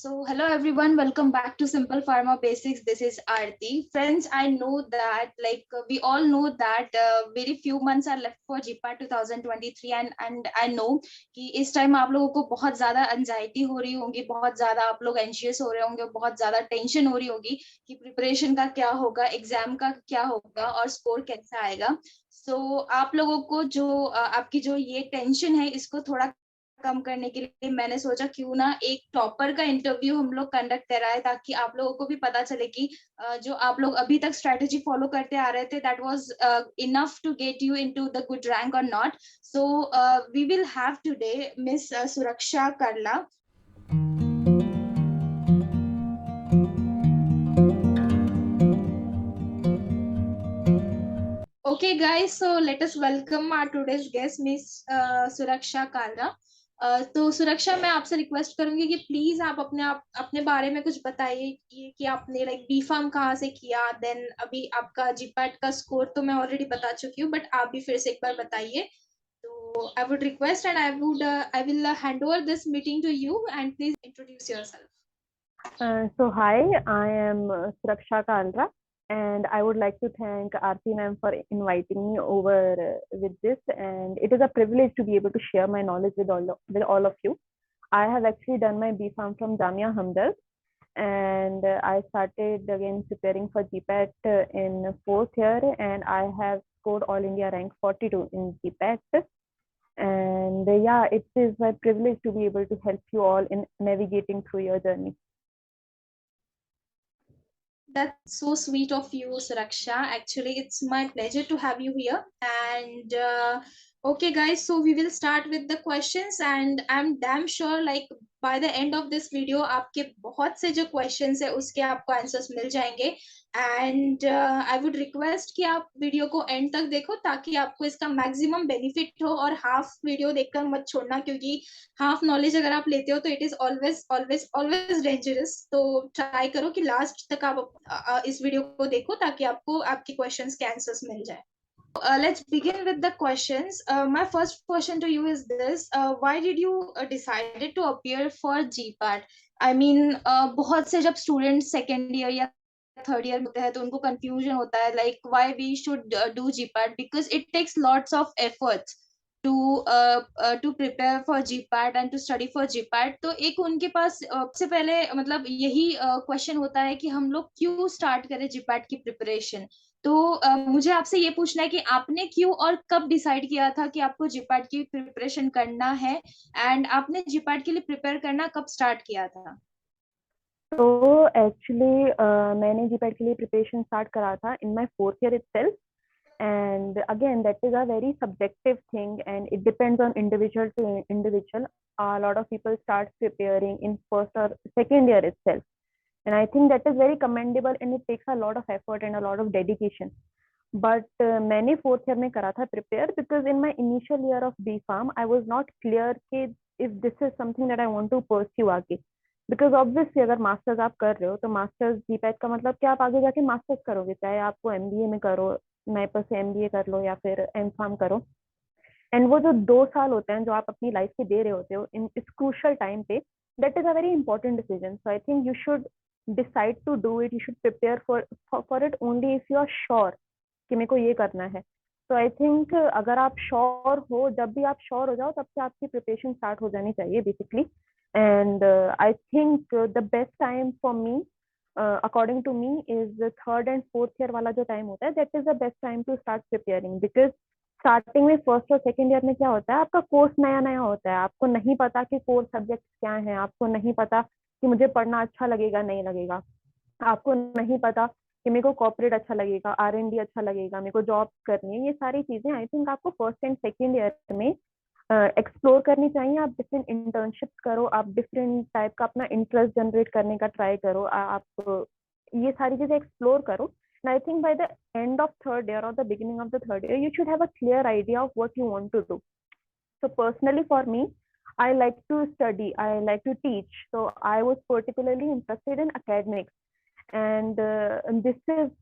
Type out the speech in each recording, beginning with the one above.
Hello everyone, welcome back to Simple Pharma Basics. This is Aarti. Friends, I know that we all know that very few months are left for GPAT 2023 and I know कि इस time आप लोगों को बहुत ज्यादा anxiety हो रही होगी, बहुत ज्यादा आप लोग एंशियस हो रहे होंगे, बहुत ज्यादा टेंशन हो रही होगी कि प्रिपरेशन का क्या होगा, एग्जाम का क्या होगा और स्कोर कैसा आएगा. आप लोगों को जो आपकी जो ये टेंशन है इसको थोड़ा कम करने के लिए मैंने सोचा क्यों ना एक टॉपर का इंटरव्यू हम लोग कंडक्ट कराए ताकि आप लोगों को भी पता चले कि जो आप लोग अभी तक स्ट्रेटेजी फॉलो करते आ रहे थे that was enough to get you into the good rank और not. So we will have today miss Suraksha Karla. Okay, guys, so let us welcome our today's guest, Miss Suraksha Kalra. तो सुरक्षा, मैं आपसे request करूंगी कि प्लीज आप अपने बारे में कुछ बताइए कि आपने बी फार्म कहाँ से किया, देन अभी आपका जीपैट का स्कोर तो मैं ऑलरेडी बता चुकी हूँ, बट आप भी फिर से एक बार बताइए. तो I would request and I will hand over this meeting to you and please introduce yourself. So hi, I am Suraksha Kalra, and I would like to thank Aarti ma'am for inviting me over with this, and it is a privilege to be able to share my knowledge with all of you. I have actually done my B Farm from Jamia Hamdard, and I started again preparing for GPAT in fourth year, and I have scored All India rank 42 in GPAT. And yeah, it is my privilege to be able to help you all in navigating through your journey. That's so sweet of you, Suraksha. Actually, it's my pleasure to have you here. And okay, guys, so we will start with the questions. And I'm damn sure, by the end of this video, आपके बहुत से जो questions है उसके आपको answers मिल जाएंगे. And I would request कि आप वीडियो को end तक देखो ताकि आपको इसका maximum benefit हो, और half वीडियो देखकर मत छोड़ना, क्योंकि हाफ नॉलेज अगर आप लेते हो तो it is always always always dangerous. तो ट्राई करो कि लास्ट तक आप इस वीडियो को देखो ताकि आपको आपके क्वेश्चंस के आंसर्स मिल जाए. Let's begin with the questions. My first question to you is this: why did you decided to appear for GPAT? I mean, बहुत से जब स्टूडेंट सेकेंड ईयर या थर्ड ईयर होते हैं तो उनको कंफ्यूजन होता है like why we should do GPAT because it takes lots of efforts to prepare for GPAT and to study for GPAT. तो एक उनके पास सबसे पहले मतलब यही क्वेश्चन होता है कि हम लोग क्यों स्टार्ट करें GPAT की प्रिपरेशन. तो मुझे आपसे ये पूछना है कि आपने क्यों और कब डिसाइड किया था कि आपको GPAT की प्रिपरेशन करना है, एंड आपने GPAT के लिए प्रिपेयर करना कब स्टार्ट किया था. तो एक्चुअली मैंने GPAT के लिए प्रिपरेशन स्टार्ट करा था in my fourth year itself, and again that is a very subjective thing and it depends on individual to individual. A lot of people start preparing in first or second year itself, and I think that is very commendable and it takes a lot of effort and a lot of dedication. But मैंने fourth year में करा था prepare because in my initial year of B Farm I was not clear कि if this is something that I want to pursue आगे. Because obviously अगर masters आप कर रहे हो तो मास्टर्स जीपैट का मतलब कि आप आगे जाके मास्टर्स करोगे, चाहे आपको एमबीए में करो, नाइपर से एमबीए कर लो या फिर एम फार्म करो. एंड वो जो 2 साल होते हैं जो आप अपनी लाइफ के दे रहे होते हो इन इस क्रूशल टाइम पे, that is a very important decision. So I think you should decide to do it, you should prepare for it only if you are sure कि मेरे को ये करना है. तो आई थिंक अगर आप श्योर हो, जब भी आप श्योर हो जाओ तब से आपकी प्रिपरेशन स्टार्ट हो जानी चाहिए basically. And I think the best time for me, according to me, is the third and fourth year वाला जो time होता है, that is the best time to start preparing. Because starting में first और second year में क्या होता है, आपका कोर्स नया नया होता है, आपको नहीं पता कि कोर सब्जेक्ट क्या है, आपको नहीं पता कि मुझे पढ़ना अच्छा लगेगा नहीं लगेगा, आपको नहीं पता कि मेरे को कॉर्पोरेट अच्छा लगेगा, R&D अच्छा लगेगा, मेरे को जॉब करनी है. ये सारी चीजें आई थिंक आपको फर्स्ट एंड सेकेंड ईयर में एक्सप्लोर करनी चाहिए. आप डिफरेंट इंटर्नशिप्स करो, आप डिफरेंट टाइप का अपना इंटरेस्ट जनरेट करने का ट्राई करो, आप ये सारी चीजें एक्सप्लोर करो. And I think by the end of third year और the beginning of the third year you should have a clear idea of what you want to do. So personally for me, I like to study, I like to teach, so I was particularly interested in academics. And this is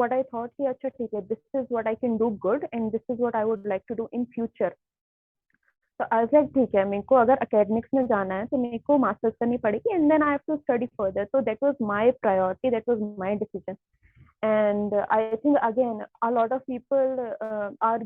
what I thought कि अच्छा ठीक है, this is what I can do good and this is what I would like to do in future. तो आई was like ठीक है, मेरे को अगर एकेडमिक्स में जाना है तो मेरे को मास्टर्स करनी पड़ेगी and then I have to study further. तो that was my priority, that was my decision. And I think again a lot of people are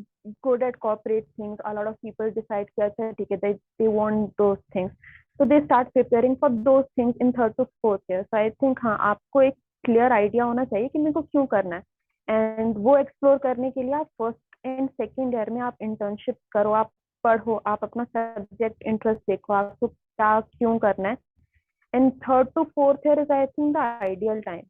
good at corporate things. A lot of people decide कि अच्छा ठीक है, they want those things, so they start preparing for those things in third to fourth year. So I think हाँ, आपको एक clear idea होना चाहिए कि मेरे को क्यों करना है, and वो explore करने के लिए आप फर्स्ट एंड सेकेंड ईयर में आप इंटर्नशिप करो, आप पढ़ो, आप अपना सब्जेक्ट इंटरेस्ट देखो, आपको क्या क्यों करना है. And third to fourth year is I think the ideal time.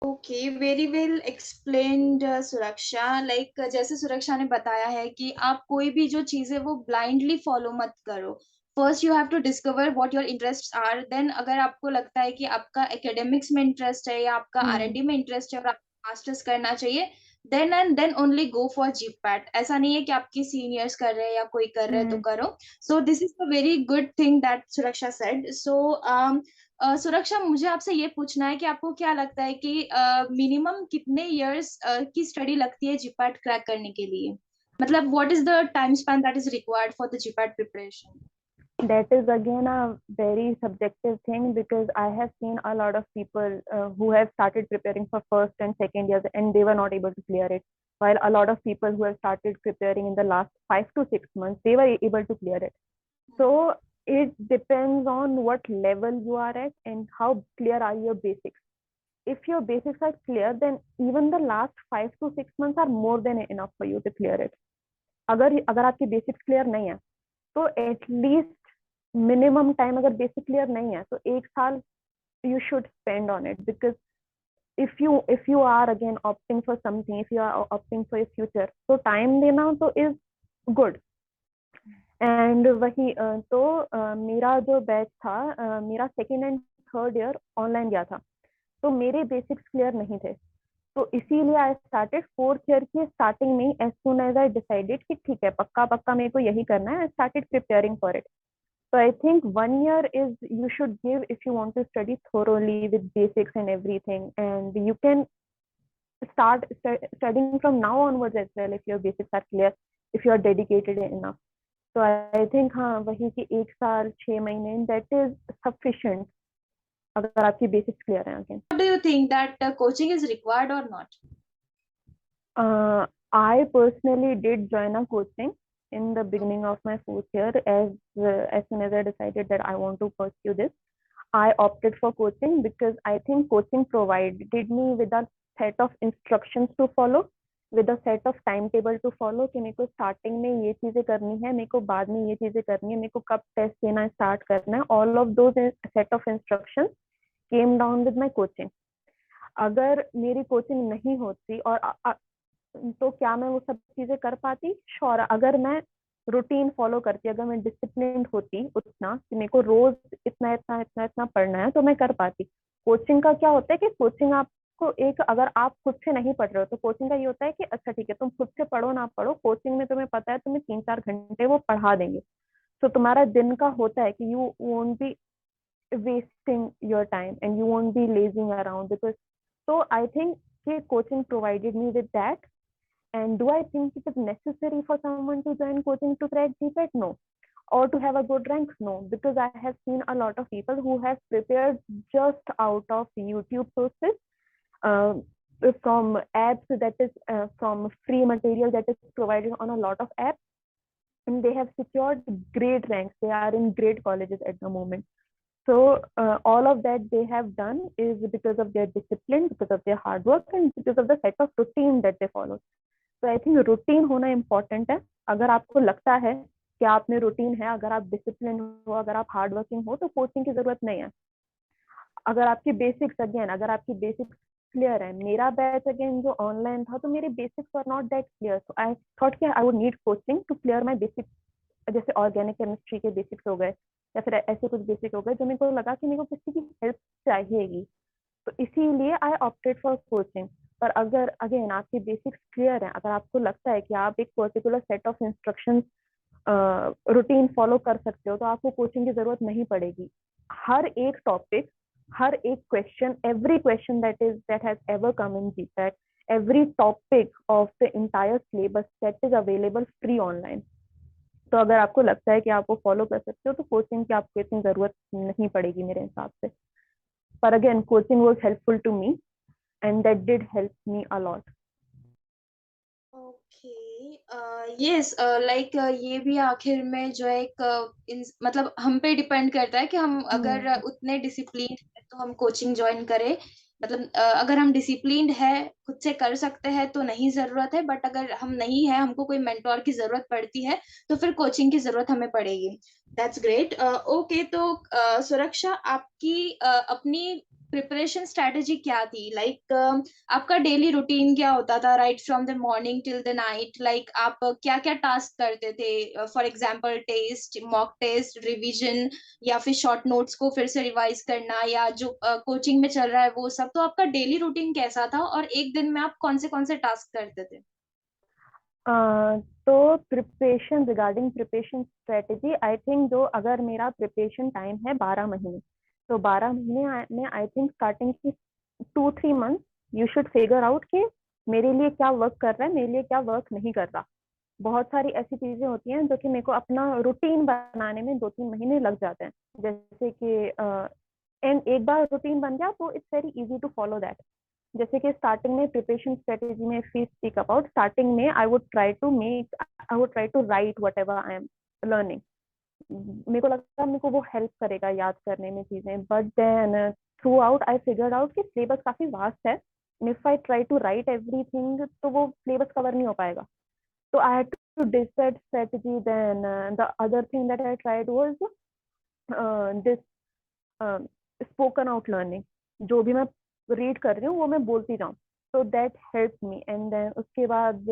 Okay, very well explained Suraksha. Like जैसे सुरक्षा ने बताया है कि आप कोई भी जो चीज है वो ब्लाइंडली फॉलो मत करो. First you have to discover what your interest are. Then अगर आपको लगता है कि आपका एकेडमिक्स में इंटरेस्ट है या आपका आरएनडी में इंटरेस्ट है और आपको मास्टर्स करना चाहिए, then and then only go for GPAT. ऐसा नहीं है कि आपके सीनियर्स कर रहे हैं या कोई कर रहे है तो करो. So this is a very good thing that सुरक्षा सेड. सो सुरक्षा, मुझे आपसे ये पूछना है कि आपको क्या लगता है कि मिनिमम कितने इयर्स की स्टडी लगती है जीपैट क्रैक करने के लिए? मतलब what is the time span that is required for the GPAT preparation? That is again a very subjective thing, because I have seen a lot of people who have started preparing for first and second years and they were not able to clear it, while a lot of people who have started preparing in the last 5 to 6 months, they were able to clear it. So it depends on what level you are at and how clear are your basics. If your basics are clear, then even the last 5 to 6 months are more than enough for you to clear it. अगर अगर आपकी basics clear नहीं है तो at least minimum time, अगर basic clear नहीं है तो 1 साल you should spend on it, because if you are again opting for something, if you are opting for your future, तो टाइम देना तो is good. एंड वही तो मेरा जो बैच था, मेरा second and third year online गया था, तो मेरे बेसिक्स क्लियर नहीं थे. तो इसीलिए आई स्टार्टेड फोर्थ ईयर की स्टार्टिंग में, as soon as I decided कि ठीक है, पक्का पक्का मेरे को यही करना है, I started preparing for it. So I think 1 year is you should give if you want to study thoroughly with basics and everything, and you can start studying from now onwards as well if your basics are clear, if you are dedicated enough. So I think हाँ, वही कि 1 साल 6 महीने that is sufficient अगर आपकी basics clear हैं again. What do you think that coaching is required or not? I personally did join a coaching in the beginning of my fourth year. As soon as I decided that I want to pursue this, I opted for coaching because I think coaching provided me with a set of instructions to follow, with a set of timetable to follow कि मेरे को starting में ये चीजें करनी है, मेरे को बाद में ये चीजें करनी है, मेरे को कब टेस्ट देना स्टार्ट करना है. All of those set of instructions came down with my coaching. अगर मेरी कोचिंग नहीं होती और तो क्या मैं वो सब चीजें कर पाती? श्योर. अगर मैं रूटीन फॉलो करती, अगर मैं डिसिप्लिन होती उतना कि मेरे को रोज इतना इतना इतना इतना पढ़ना है, तो मैं कर पाती. कोचिंग का क्या होता है कि कोचिंग आपको एक, अगर आप खुद से नहीं पढ़ रहे हो तो कोचिंग का ये होता है कि अच्छा ठीक है, तुम खुद से पढ़ो ना पढ़ो, कोचिंग में तुम्हें पता है तुम्हें 3-4 घंटे वो पढ़ा देंगे. तो तुम्हारा दिन का होता है कि you won't be wasting your time and you won't be lazing around, because so I think coaching provided me with that. And do I think it is necessary for someone to join coaching to crack GPAT? No. Or to have a good rank? No, because I have seen a lot of people who have prepared just out of YouTube sources, uh, from apps, that is from free material that is provided on a lot of apps, and they have secured great ranks. They are in great colleges at the moment. So all of that they have done is because of their discipline, because of their hard work, and because of the set of routine that they follow. So I think routine होना important है. अगर आपको लगता है कि आप में routine है, अगर आप डिसिप्लिन हो, अगर आप हार्ड वर्किंग हो, तो कोचिंग की जरूरत नहीं है. अगर आपकी बेसिक्स अगेन, अगर आपकी बेसिक्स क्लियर है, मेरा बैच अगेन जो ऑनलाइन था, तो मेरे basics were not that clear, so I thought कि I would need coaching to clear my basics. जैसे ऑर्गेनिक केमिस्ट्री के बेसिक्स हो गए, या फिर ऐसे कुछ बेसिक हो गए जो मेरे को लगा कि मेरे को किसी की हेल्प चाहिएगी, तो इसीलिए आई ऑप्टेड फॉर कोचिंग. पर अगर अगेन आपकी बेसिक्स क्लियर है, अगर आपको लगता है कि आप एक particular set of instructions routine follow कर सकते हो, तो आपको कोचिंग की जरूरत नहीं पड़ेगी. हर एक टॉपिक, हर एक question, every question that has ever come in GPAT, every topic of the entire syllabus, that is available free online. तो अगर आपको लगता है कि आप वो फॉलो कर सकते हो तो कोचिंग की आपको इतनी जरूरत नहीं पड़ेगी मेरे हिसाब से. पर again coaching was helpful to me and that did help me a lot. Okay yes like ये भी आखिर में जो है एक मतलब हम पे डिपेंड करता है कि हम अगर हम्म. उतने डिसिप्लिन है तो हम कोचिंग ज्वाइन करें. मतलब अगर हम डिसिप्लिन्ड है, खुद से कर सकते हैं तो नहीं जरूरत है, बट अगर हम नहीं है, हमको कोई मेंटोर की जरूरत पड़ती है, तो फिर कोचिंग की जरूरत हमें पड़ेगी. That's great. ओके तो सुरक्षा, आपकी अपनी प्रिपरेशन स्ट्रेटेजी क्या थी? लाइक आपका डेली रूटीन क्या होता था right from the morning till the night? Like आप क्या क्या टास्क करते थे? For example test, mock test, revision, या फिर शॉर्ट नोट्स को फिर से रिवाइज करना, या जो कोचिंग में चल रहा है वो सब. तो आपका डेली रूटीन कैसा था, और एक दिन में आप कौन से टास्क करते थे? तो preparation, regarding preparation strategy, I think जो अगर मेरा प्रिपरेशन टाइम है 12 महीने, तो 12 महीने में आई थिंक स्टार्टिंग की 2-3 month you should figure out कि मेरे लिए क्या वर्क कर रहा है, मेरे लिए क्या वर्क नहीं कर रहा. बहुत सारी ऐसी चीजें होती हैं जो कि मेरे को अपना रूटीन बनाने में 2-3 महीने लग जाते हैं. जैसे कि एंड एक बार रूटीन बन गया तो it's very easy to follow that. जैसे कि स्टार्टिंग में प्रिपरेशन स्ट्रेटेजी में फी स्पीक अबाउट, स्टार्टिंग में I would try to write whatever I am learning. मेरे को लगता है मेरे को वो हेल्प करेगा याद करने में चीजें. But then throughout I figured out कि सिलेबस काफी वास्ट है. If I try to write everything तो वो सिलेबस कवर नहीं हो पाएगा. So I had to ditch that strategy. Then the other thing that I tried was this uh, spoken out learning. जो भी मैं रीड कर रही हूँ वो मैं बोलती जाऊँ. So that helped me. And then उसके बाद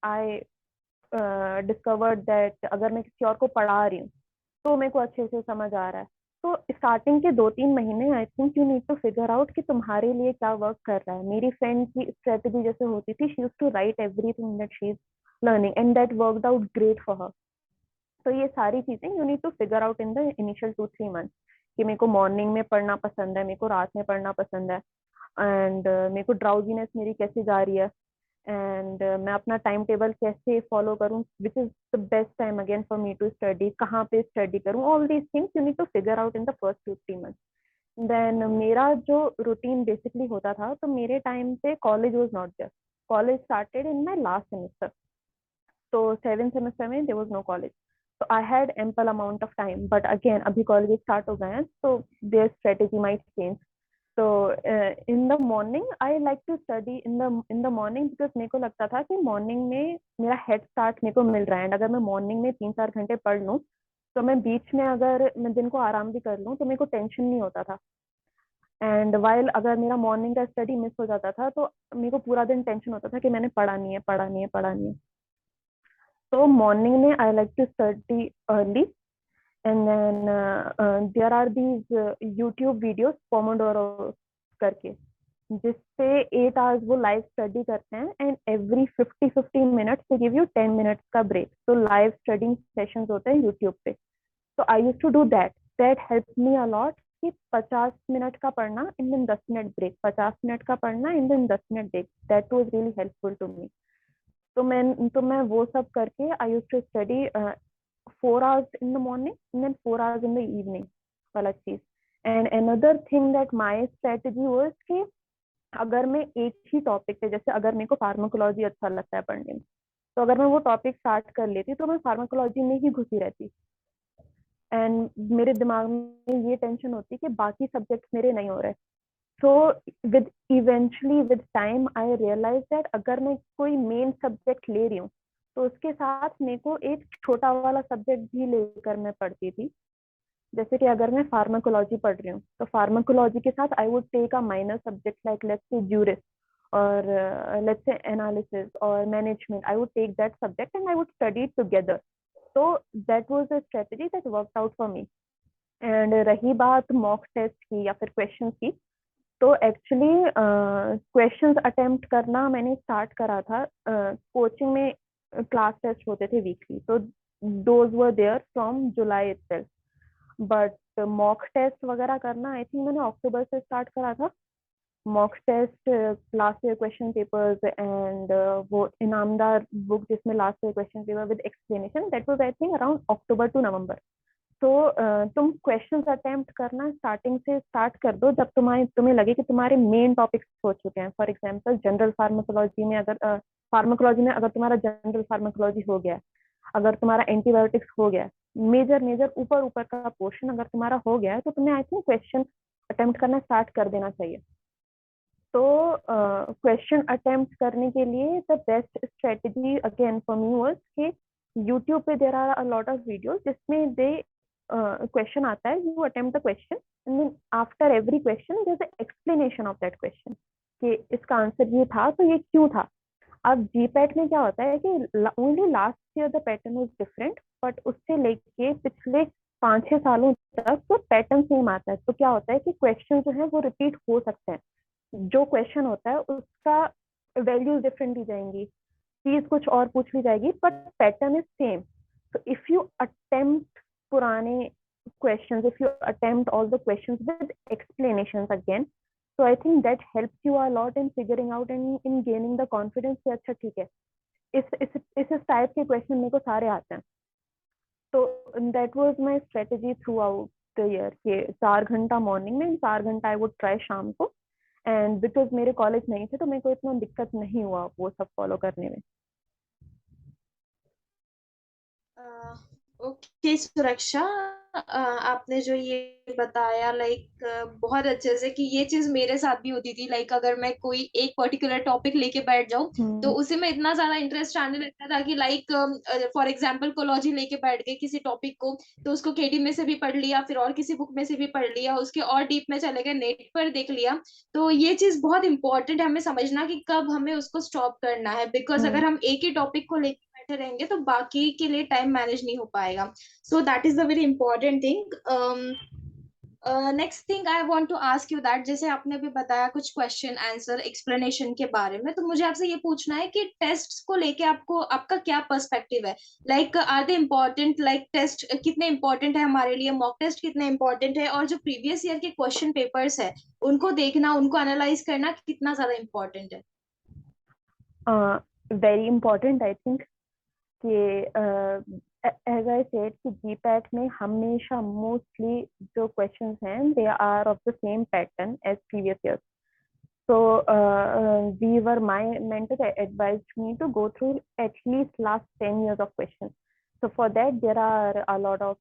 I discovered that अगर मैं किसी और को पढ़ा रही हूँ तो मेरे को अच्छे से समझ आ रहा है. तो स्टार्टिंग के 2-3 महीने I think you need to figure out कि तुम्हारे लिए क्या वर्क कर रहा है. मेरी फ्रेंड की स्ट्रेटेजी जैसे होती थी, she used to write everything that she is learning and that worked out great for her. तो ये सारी चीजें you need to figure out in the initial 2-3 month कि मेरे को मॉर्निंग में पढ़ना पसंद है, मेरे को रात में पढ़ना पसंद है, एंड मेरे को ड्राउजीनेस मेरी कैसे जा रही है, एंड मैं अपना टाइम टेबल कैसे फॉलो करूँ, which is the best time again for me to study, कहाँ पे स्टडी करूँ. All these things you need to figure out in the first 2-3 month. Then मेरा जो रूटीन बेसिकली होता था, तो मेरे टाइम पे college was not there. College started in my last semester. तो 7th सेमेस्टर में देयर वाज नो कॉलेज. तो I had ample amount of time. But again अभी कॉलेज स्टार्ट हो गए हैं तो देयर स्ट्रेटेजी माइट चेंज. तो in the morning I like to study in the morning because मेरे को लगता था कि मॉर्निंग में मेरा हेड स्टार्ट मेरे को मिल रहा है. एंड अगर मैं मॉर्निंग में 3-4 घंटे पढ़ लूँ तो मैं बीच में अगर मैं दिन को आराम भी कर लूँ तो मेरे को टेंशन नहीं होता था. एंड वाइल अगर मेरा मॉर्निंग का स्टडी मिस हो जाता था तो मेरे को पूरा दिन टेंशन होता था कि मैंने पढ़ा नहीं है, पढ़ा नहीं है, पढ़ा नहीं है. तो मॉर्निंग में I like to study early. And then there are these YouTube videos pomodoro करके, जिससे 8 आवर्स वो लाइव स्टडी करते हैं and every 50-50 minutes they give you 10 minutes का ब्रेक. तो लाइव स्टडी सेशंस होते हैं यूट्यूब पे. तो I use to do that. That help me a lot कि 50 मिनट का पढ़ना इन दिन 10 मिनट ब्रेक, 50 मिनट का पढ़ना इन दिन 10 minute break. That was really helpful to me. तो मैं वो सब करके I use to study 4 hours in the morning and then 4 hours in the evening वाला चीज. And another thing that my strategy was कि अगर मैं एक ही टॉपिक पे, जैसे अगर मेरे को फार्माकोलॉजी अच्छा लगता है पढ़ने में, तो अगर मैं वो टॉपिक स्टार्ट कर लेती तो मैं फार्माकोलॉजी में ही घुसी रहती. एंड मेरे दिमाग में ये टेंशन होती कि बाकी सब्जेक्ट मेरे नहीं हो रहे. So with eventually with time I realize that अगर मैं कोई मेन सब्जेक्ट ले रही हूँ तो उसके साथ मेरे को एक छोटा वाला सब्जेक्ट भी लेकर मैं पढ़ती थी. जैसे कि अगर मैं फार्माकोलॉजी पढ़ रही हूँ तो फार्माकोलॉजी के साथ I would take a minor subject like let's say juris और लेट्स से एनालिसिस और management. I would take that subject and I would study together. तो that was a strategy that worked out for me. And रही बात mock test की या फिर question की, तो एक्चुअली क्वेश्चंस अटेम्प्ट करना मैंने स्टार्ट करा था. कोचिंग में क्लास टेस्ट होते थे वीकली, तो those were there from July itself. But mock test वगैरह करना आई थिंक मैंने अक्टूबर से स्टार्ट करा था. Mock test, last year question papers, and वो इनामदार बुक जिसमें last year question paper with explanation, that was I think around October to November. तो तुम क्वेश्चंस अटेम्प्ट करना स्टार्टिंग से स्टार्ट कर दो जब तुम्हें लगे कि तुम्हारे मेन टॉपिक्स हो चुके हैं। फॉर एग्जांपल जनरल फार्माकोलॉजी में अगर फार्माकोलॉजी में अगर तुम्हारा जनरल फार्माकोलॉजी हो गया, अगर तुम्हारा एंटीबायोटिक्स हो गया, मेजर मेजर ऊपर ऊपर का पोर्शन अगर तुम्हारा हो गया है, तो तुम्हें आई थिंक क्वेश्चन अटेम्प्ट करना स्टार्ट कर देना चाहिए। तो क्वेश्चन अटेम्प्ट करने के लिए the best strategy again for me was कि यूट्यूब पे there are a lot of videos जिसमें दे क्वेश्चन आता है, you attempt the question and then after every question there is explanation of that question कि इसका answer ये था तो ये क्यों था। अब जीपैट में क्या होता है कि only last year the pattern was different, but उससे लेके पिछले 5-6 सालों तक तो पैटर्न सेम आता है। तो क्या होता है कि क्वेश्चन जो है वो रिपीट हो सकते हैं, जो क्वेश्चन होता है उसका वैल्यूज डिफरेंट दी जाएंगी, चीज कुछ और पूछ ली जाएगी, बट पैटर्न इज सेम। तो इफ यू अटेम्प्ट पुराने questions, if you attempt all the questions with explanations again, so I think that helps you a lot in figuring out and in gaining the confidence कि अच्छा ठीक है, इस type के question मेरे को सारे आते हैं। तो that was my strategy throughout the year कि 4 घंटा मॉर्निंग में, 4 घंटा आई वुड ट्राई शाम को, एंड बिकॉज मेरे कॉलेज नहीं थे तो मेरे को इतना दिक्कत नहीं हुआ वो सब फॉलो करने में। ओके सुरक्षा, आपने जो ये बताया लाइक बहुत अच्छे से कि ये चीज मेरे साथ भी होती थी। लाइक अगर मैं कोई एक पर्टिकुलर टॉपिक लेके बैठ जाऊं तो उसी में इतना ज्यादा इंटरेस्ट आने लगता था कि लाइक फॉर एग्जांपल कोलॉजी लेके बैठ गए किसी टॉपिक को, तो उसको केडी में से भी पढ़ लिया, फिर और किसी बुक में से भी पढ़ लिया, उसके और डीप में चले गए, नेट पर देख लिया। तो ये चीज बहुत इंपॉर्टेंट है हमें समझना कि कब हमें उसको स्टॉप करना है, बिकॉज अगर हम एक ही टॉपिक को लेके बैठे रहेंगे तो बाकी के लिए टाइम मैनेज नहीं हो पाएगा। So that is the very important thing. Next thing I want to ask you that, जैसे आपने अभी बताया कुछ क्वेश्चन आंसर एक्सप्लेनेशन के बारे में, तो मुझे आपसे ये पूछना है कि टेस्ट को लेके आपको आपका क्या पर्सपेक्टिव है। Like are they important, like test कितने इम्पोर्टेंट है हमारे लिए, मॉक टेस्ट कितने इम्पोर्टेंट है, और जो प्रीवियस ईयर के क्वेश्चन पेपर्स है उनको देखना, उनको एनालाइज करना कितना ज्यादा इम्पोर्टेंट है। वेरी इंपॉर्टेंट आई थिंक कि एज आई सेड कि जीपैट में हमेशा मोस्टली जो क्वेश्चंस हैं they are of the same pattern as previous year. So we were my mentor advised me to go through at least last 10 years of questions. So for that there are a lot of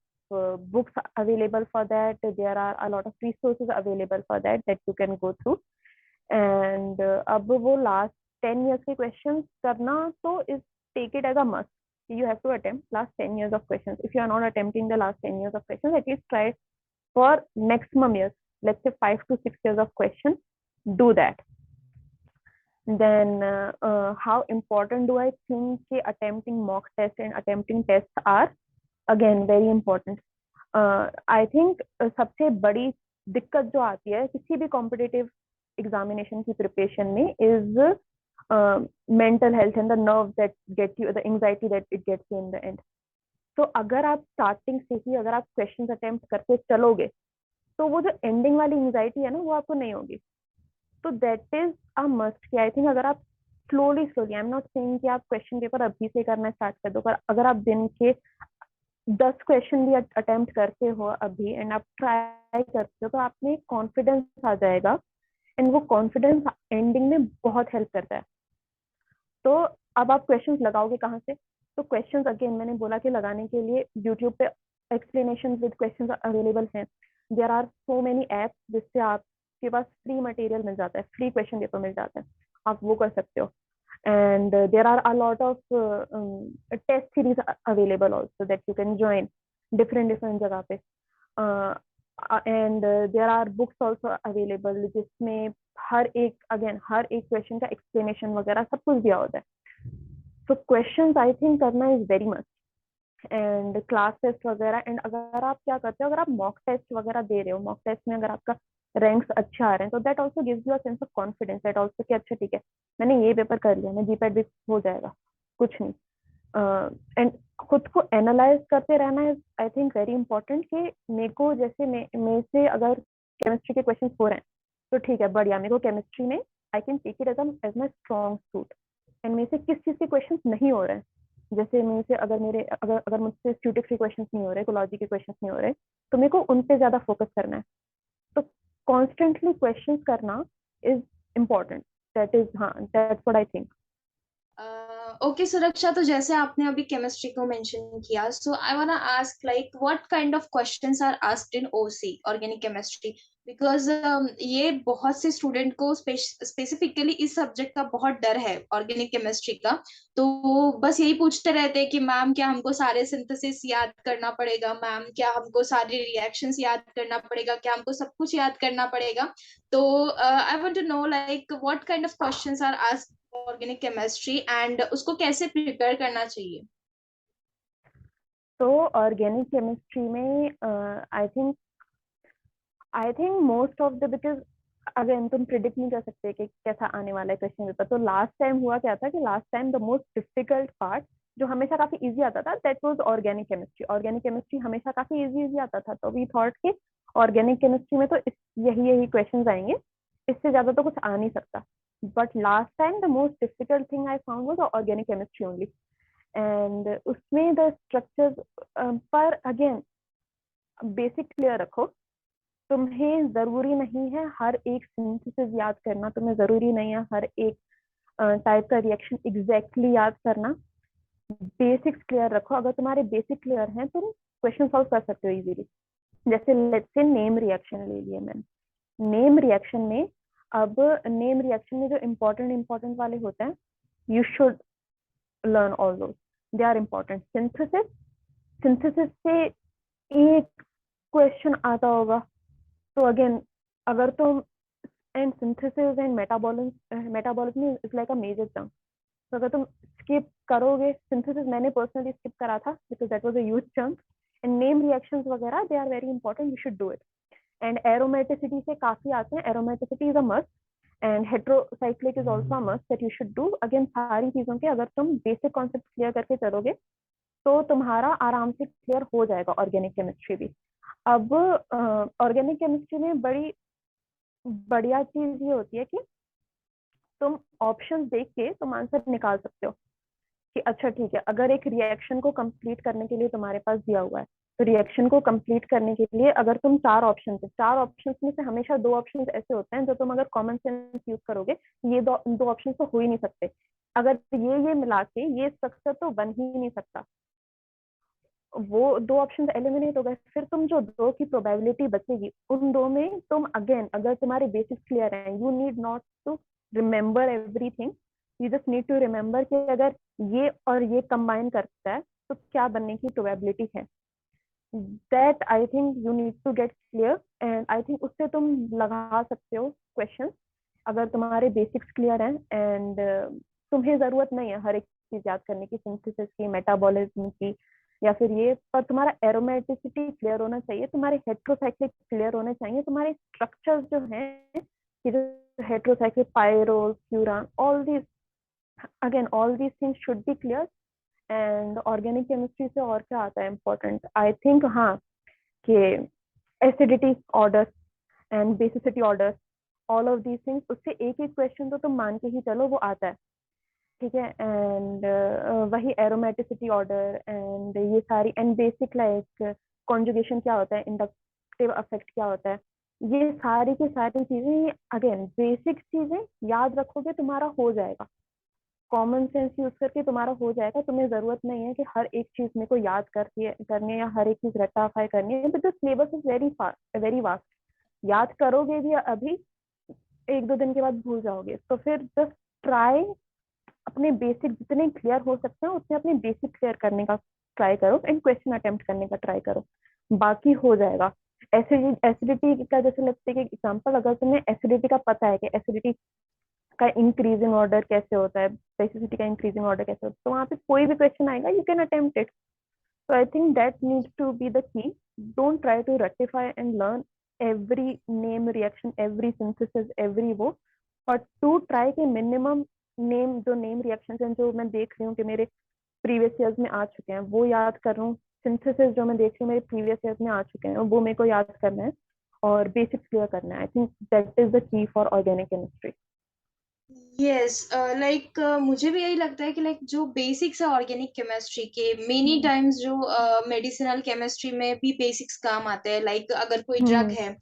books available for that. There are a lot of resources available for that you can go through. And अब वो last 10 years के questions करना तो is take it as a must. You have to attempt last 10 years of questions. If you are not attempting the last 10 years of questions, at least try for maximum years. Let's say 5 to 6 years of questions. Do that. Then how important do I think कि attempting mock test and attempting tests are? Again very important. I think सबसे बड़ी दिक्कत जो आती है किसी भी competitive examination की प्रिपरेशन में is mental health and the nerve that get you, the anxiety that it gets you in the end. तो अगर आप स्टार्टिंग से ही अगर आप क्वेश्चन अटेम्प्ट करते चलोगे तो वो जो एंडिंग वाली एंजाइटी है ना वो आपको नहीं होगी। तो दैट इज अ मस्ट कि आई थिंक अगर आप slowly slowly, I am not saying कि आप क्वेश्चन पेपर अभी से करना स्टार्ट कर दो, पर अगर आप दिन के 10 क्वेश्चन भी अटेम्प्ट करते हो अभी एंड आप ट्राई करते हो तो आप में कॉन्फिडेंस आ जाएगा, एंड वो कॉन्फिडेंस एंडिंग में बहुत हेल्प करता है। तो अब आप क्वेश्चंस लगाओगे कहाँ से? तो क्वेश्चंस अगेन मैंने बोला कि लगाने के लिए यूट्यूब पे एक्सप्लेनेशन विद क्वेश्चंस अवेलेबल हैं। There are so many apps जिससे आपके पास फ्री मटेरियल मिल जाता है, फ्री क्वेश्चन पेपर मिल जाता है, आप वो कर सकते हो। And there are a lot of test series available also that you can join different जगह पे। And there are books also available जिसमें हर एक क्वेश्चन का एक्सप्लेनेशन वगैरह सब कुछ दिया होता है। तो क्वेश्चंस आई थिंक करना is very much, and class test वगैरह। एंड अगर आप क्या करते हो, अगर आप मॉक टेस्ट वगैरह दे रहे हो, मॉक टेस्ट में अगर आपका रैंक्स अच्छे आ रहे हैं तो that also gives you a sense of confidence, that also कि अच्छा ठीक है मैंने ये पेपर कर लिया, मैं जीपैट भी हो जाएगा, कुछ नहीं। एंड खुद को एनालाइज करते रहना is I think very important कि मेरे को जैसे मेरे से अगर केमिस्ट्री के क्वेश्चन हो रहे हैं तो ठीक है, बढ़िया, मेरे को केमिस्ट्री में I can take it as my strong suit. And मेरे से किस चीज के क्वेश्चन नहीं हो रहे हैं, जैसे मेरे से अगर मुझसे स्टैटिस्टिक्स के क्वेश्चन नहीं हो रहे, इकोलॉजी के क्वेश्चन नहीं हो रहे, तो मेरे को उन पे ज्यादा फोकस करना है। तो कॉन्स्टेंटली क्वेश्चन करना इज इम्पोर्टेंट। दैट इज, हाँ, that's what I think. Okay Suraksha, तो जैसे आपने अभी केमिस्ट्री को मेंशन किया, so I want ask like what kind of questions are asked in OC organic chemistry, because ये बहुत से स्टूडेंट को स्पेसिफिकली इस सब्जेक्ट का बहुत डर है ऑर्गेनिक केमिस्ट्री का। तो वो बस यही पूछते रहते हैं कि मैम क्या हमको सारे सिंथेसिस याद करना पड़ेगा, मैम क्या हमको सारे रिएक्शंस याद करना पड़ेगा, क्या हमको सब कुछ याद करना पड़ेगा। तो I want to know like what kind of questions are asked organic chemistry and उसको कैसे प्रिपेयर करना चाहिए। तो ऑर्गेनिक केमिस्ट्री में I think most of the, because again तुम प्रिडिक्ट नहीं कर सकते कि कैसा आने वाला है क्वेश्चन पेपर। तो लास्ट टाइम हुआ क्या था कि last time the most difficult part जो हमेशा काफी इजी आता था, that was organic chemistry. Organic chemistry हमेशा काफी इजी इजी आता था, तो वी थॉट कि ऑर्गेनिक केमिस्ट्री में तो यही यही क्वेश्चंस आएंगे, इससे ज्यादा तो कुछ आ नहीं सकता। But last time the most difficult thing I found was organic chemistry only. And उसमें द स्ट्रक्चर्स, पर अगेन बेसिक क्लियर रखो। तुम्हें जरूरी नहीं है हर एक सिंथेसिस याद करना, तुम्हें जरूरी नहीं है हर एक टाइप का रिएक्शन एग्जैक्टली याद करना। बेसिक्स क्लियर रखो। अगर तुम्हारे बेसिक क्लियर हैं, तुम क्वेश्चन सॉल्व कर सकते हो इजीली। जैसे लेट्स से नेम रिएक्शन ले लिए मैंने। नेम रिएक्शन में, अब नेम रिएक्शन में जो इम्पोर्टेंट इम्पोर्टेंट वाले होते हैं, you should learn all those, they are important. Synthesis, synthesis से एक क्वेश्चन आता होगा। तो अगेन, अगर तुम, and synthesis and metabolism is like a major chunk. तो अगर तुम स्किप करोगे सिंथेसिस, मैंने पर्सनली स्किप करा था because that was a huge chunk. And name reactions वगैरह, they are very important, you should do it. And aromaticity से काफी आते हैं, aromaticity is a must. And heterocyclic is also a must that you should do. Again, सारी चीजों के अगर तुम बेसिक कॉन्सेप्ट क्लियर करके चलोगे, तो तुम्हारा आराम से क्लियर हो जाएगा ऑर्गेनिक केमिस्ट्री भी। अब ऑर्गेनिक केमिस्ट्री में बड़ी बढ़िया चीज ये होती है कि तुम ऑप्शंस देख के तुम आंसर निकाल सकते हो कि अच्छा ठीक है, अगर एक रिएक्शन को कंप्लीट करने के लिए तुम्हारे पास दिया हुआ है, तो रिएक्शन को कंप्लीट करने के लिए अगर तुम चार ऑप्शंस में से हमेशा दो ऑप्शंस ऐसे होते हैं जो तुम अगर कॉमन सेंस यूज करोगे, ये दो ऑप्शंस तो हो ही नहीं सकते। अगर ये मिला के ये स्ट्रक्चर तो बन ही नहीं सकता, वो दो ऑप्शन एलिमिनेट हो गए। फिर तुम जो दो की प्रोबेबिलिटी बचेगी, उन दो में तुम अगेन, अगर तुम्हारे बेसिक्स क्लियर हैं, you need not to remember everything, you just need to remember कि अगर ये और ये कंबाइन करता है तो क्या बनने की प्रोबेबिलिटी है। That I think you need to get clear. And I think उससे तुम लगा सकते हो क्वेश्चन, अगर तुम्हारे बेसिक्स क्लियर हैं। एंड तुम्हें जरूरत नहीं है हर एक चीज याद करने की, सिंथेसिस की, मेटाबॉलिज्म की, या फिर ये, पर तुम्हारा एरोमेटिसिटी क्लियर होना चाहिए, तुम्हारे हेट्रोसाइक्लिक क्लियर होने चाहिए, तुम्हारे स्ट्रक्चर्स जो हैं कि जो heterocyclic, pyrrole, furan, all these, again all these things should be clear. And organic chemistry से और क्या आता है इम्पोर्टेंट, आई थिंक, हाँ, कि acidity order and basicity order, all of these things, उससे एक एक क्वेश्चन तो तुम मान के ही चलो वो आता है, ठीक है। एंड वही एरोमेटिसिटी ऑर्डर एंड ये सारी, एंड बेसिक लाइक कॉन्जुगेशन क्या होता है, इंडक्टिव अफेक्ट क्या होता है, ये सारी की सारी चीजें, अगेन बेसिक चीजें याद रखोगे तुम्हारा हो जाएगा। कॉमन सेंस यूज करके तुम्हारा हो जाएगा। तुम्हें जरूरत नहीं है कि हर एक चीज मेरे को याद करनी है या हर एक चीज रट्टाफाई करनी है, because syllabus is very vast. याद करोगे भी अभी, एक दो दिन के बाद भूल जाओगे। तो फिर जस्ट ट्राई, अपने बेसिक जितने क्लियर हो सकते हैं उतने अपने बेसिक क्लियर करने का ट्राई करो, एंड क्वेश्चन अटेम्प्ट करने का ट्राई करो, बाकी हो जाएगा। एसिडिटी का जैसे लगता है कि एग्जाम्पल, अगर तुम्हें एसिडिटी का पता है कि एसिडिटी का इंक्रीजिंग ऑर्डर कैसे होता है, बेसिसिटी का इंक्रीजिंग ऑर्डर कैसे होता है, तो वहां पे कोई भी क्वेश्चन आएगा, you can attempt it. So I think that needs to be the key. Don't try to rectify and learn every name reaction, every synthesis, every वो, but to try के minimum नेम, जो name reactions हैं जो मैं देख रही हूँ कि मेरे प्रीवियस ईयर्स में आ चुके हैं, वो याद कर रहा हूँ। सिंथेसिस जो मैं देख रही हूँ मेरे प्रीवियस ईयर्स में आ चुके हैं, वो मेरे को याद करना है। और बेसिक्स क्लियर करना है. आई think that is the key for organic chemistry. Yes, like मुझे भी यही लगता है कि लाइक जो बेसिक्स है ऑर्गेनिक केमिस्ट्री के, मेनी टाइम्स जो मेडिसिनल केमिस्ट्री में भी बेसिक्स काम आते हैं. लाइक अगर कोई ड्रग हम्म. है,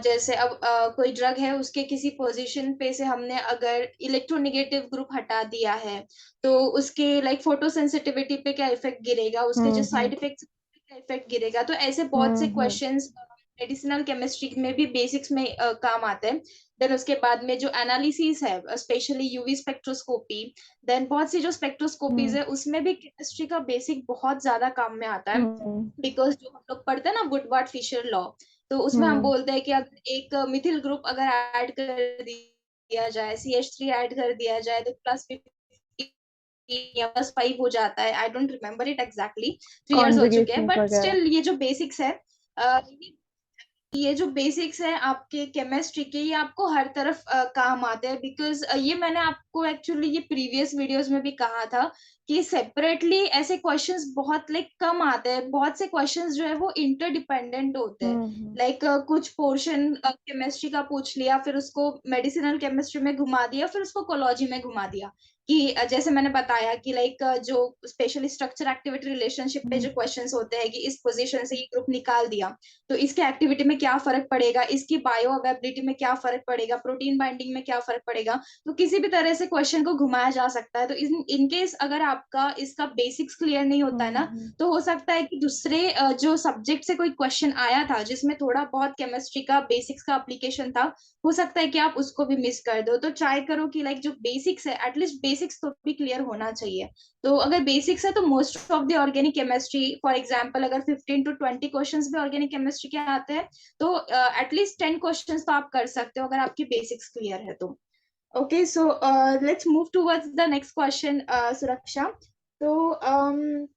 जैसे अब कोई ड्रग है, उसके किसी पोजीशन पे से हमने अगर इलेक्ट्रोनेगेटिव ग्रुप हटा दिया है, तो उसके लाइक फोटो सेंसिटिविटी पे क्या इफेक्ट गिरेगा, उसके जो साइड हम्म. इफेक्ट्स क्या इफेक्ट गिरेगा. तो ऐसे बहुत से हम्म. क्वेश्चंस मेडिसिनल केमिस्ट्री में भी बेसिक्स में काम आते हैं. देन उसके बाद में जो एनालिसिस है, स्पेशली यूवी स्पेक्ट्रोस्कोपी, देन बहुत सी जो स्पेक्ट्रोस्कोपीज हम्म. है, उसमें भी केमिस्ट्री का बेसिक बहुत ज्यादा काम में आता है. हम्म. बिकॉज जो हम लोग पढ़ते हैं ना वुडवर्ड फिशर लॉ, तो उसमें हम हम्म. बोलते हैं कि अगर एक मिथिल ग्रुप अगर ऐड कर दिया जाए, CH3 ऐड कर दिया जाए, तो +15 या +5 हो जाता है. I don't remember it exactly, 3 years हो चुके हैं, कॉन्जुगेशन बट वगैरह. स्टिल ये जो बेसिक्स है, ये जो बेसिक्स है आपके केमिस्ट्री के, ये आपको हर तरफ काम आते हैं. बिकॉज ये मैंने आपको एक्चुअली ये प्रीवियस वीडियोस में भी कहा था कि सेपरेटली ऐसे क्वेश्चंस बहुत लाइक कम आते हैं. बहुत से क्वेश्चंस जो है वो इंटरडिपेंडेंट होते हैं. हम्म. लाइक कुछ पोर्शन केमिस्ट्री का पूछ लिया, फिर उसको मेडिसिनल केमिस्ट्री में घुमा दिया, फिर उसको कोलॉजी में घुमा दिया. कि जैसे मैंने बताया कि लाइक जो स्पेशली स्ट्रक्चर एक्टिविटी रिलेशनशिप पे हम्म. जो क्वेश्चंस होते हैं कि इस पोजीशन से ये ग्रुप निकाल दिया, तो इसके एक्टिविटी में क्या फर्क पड़ेगा, इसकी बायो अवेबिलिटी में क्या फर्क पड़ेगा, प्रोटीन बाइंडिंग में क्या फर्क पड़ेगा. तो किसी भी तरह से क्वेश्चन को घुमाया जा सकता है. तो इन केस अगर आपका इसका बेसिक्स क्लियर नहीं होता है ना, हम्म. तो हो सकता है कि दूसरे जो सब्जेक्ट से कोई क्वेश्चन आया था जिसमें थोड़ा बहुत केमिस्ट्री का बेसिक्स का एप्लीकेशन था, हो सकता है कि आप उसको भी मिस कर दो. तो ट्राई करो कि लाइक जो बेसिक्स है, एटलीस्ट बेसिक्स तो भी क्लियर होना चाहिए. तो अगर बेसिक्स है तो most of the organic chemistry, for example अगर 15 to 20 क्वेश्चंस भी ऑर्गेनिक केमिस्ट्री के आते हैं, तो एटलीस्ट 10 क्वेश्चंस तो आप कर सकते हो अगर आपकी बेसिक्स क्लियर है तो. Okay, so let's move towards the next question, सुरक्षा. तो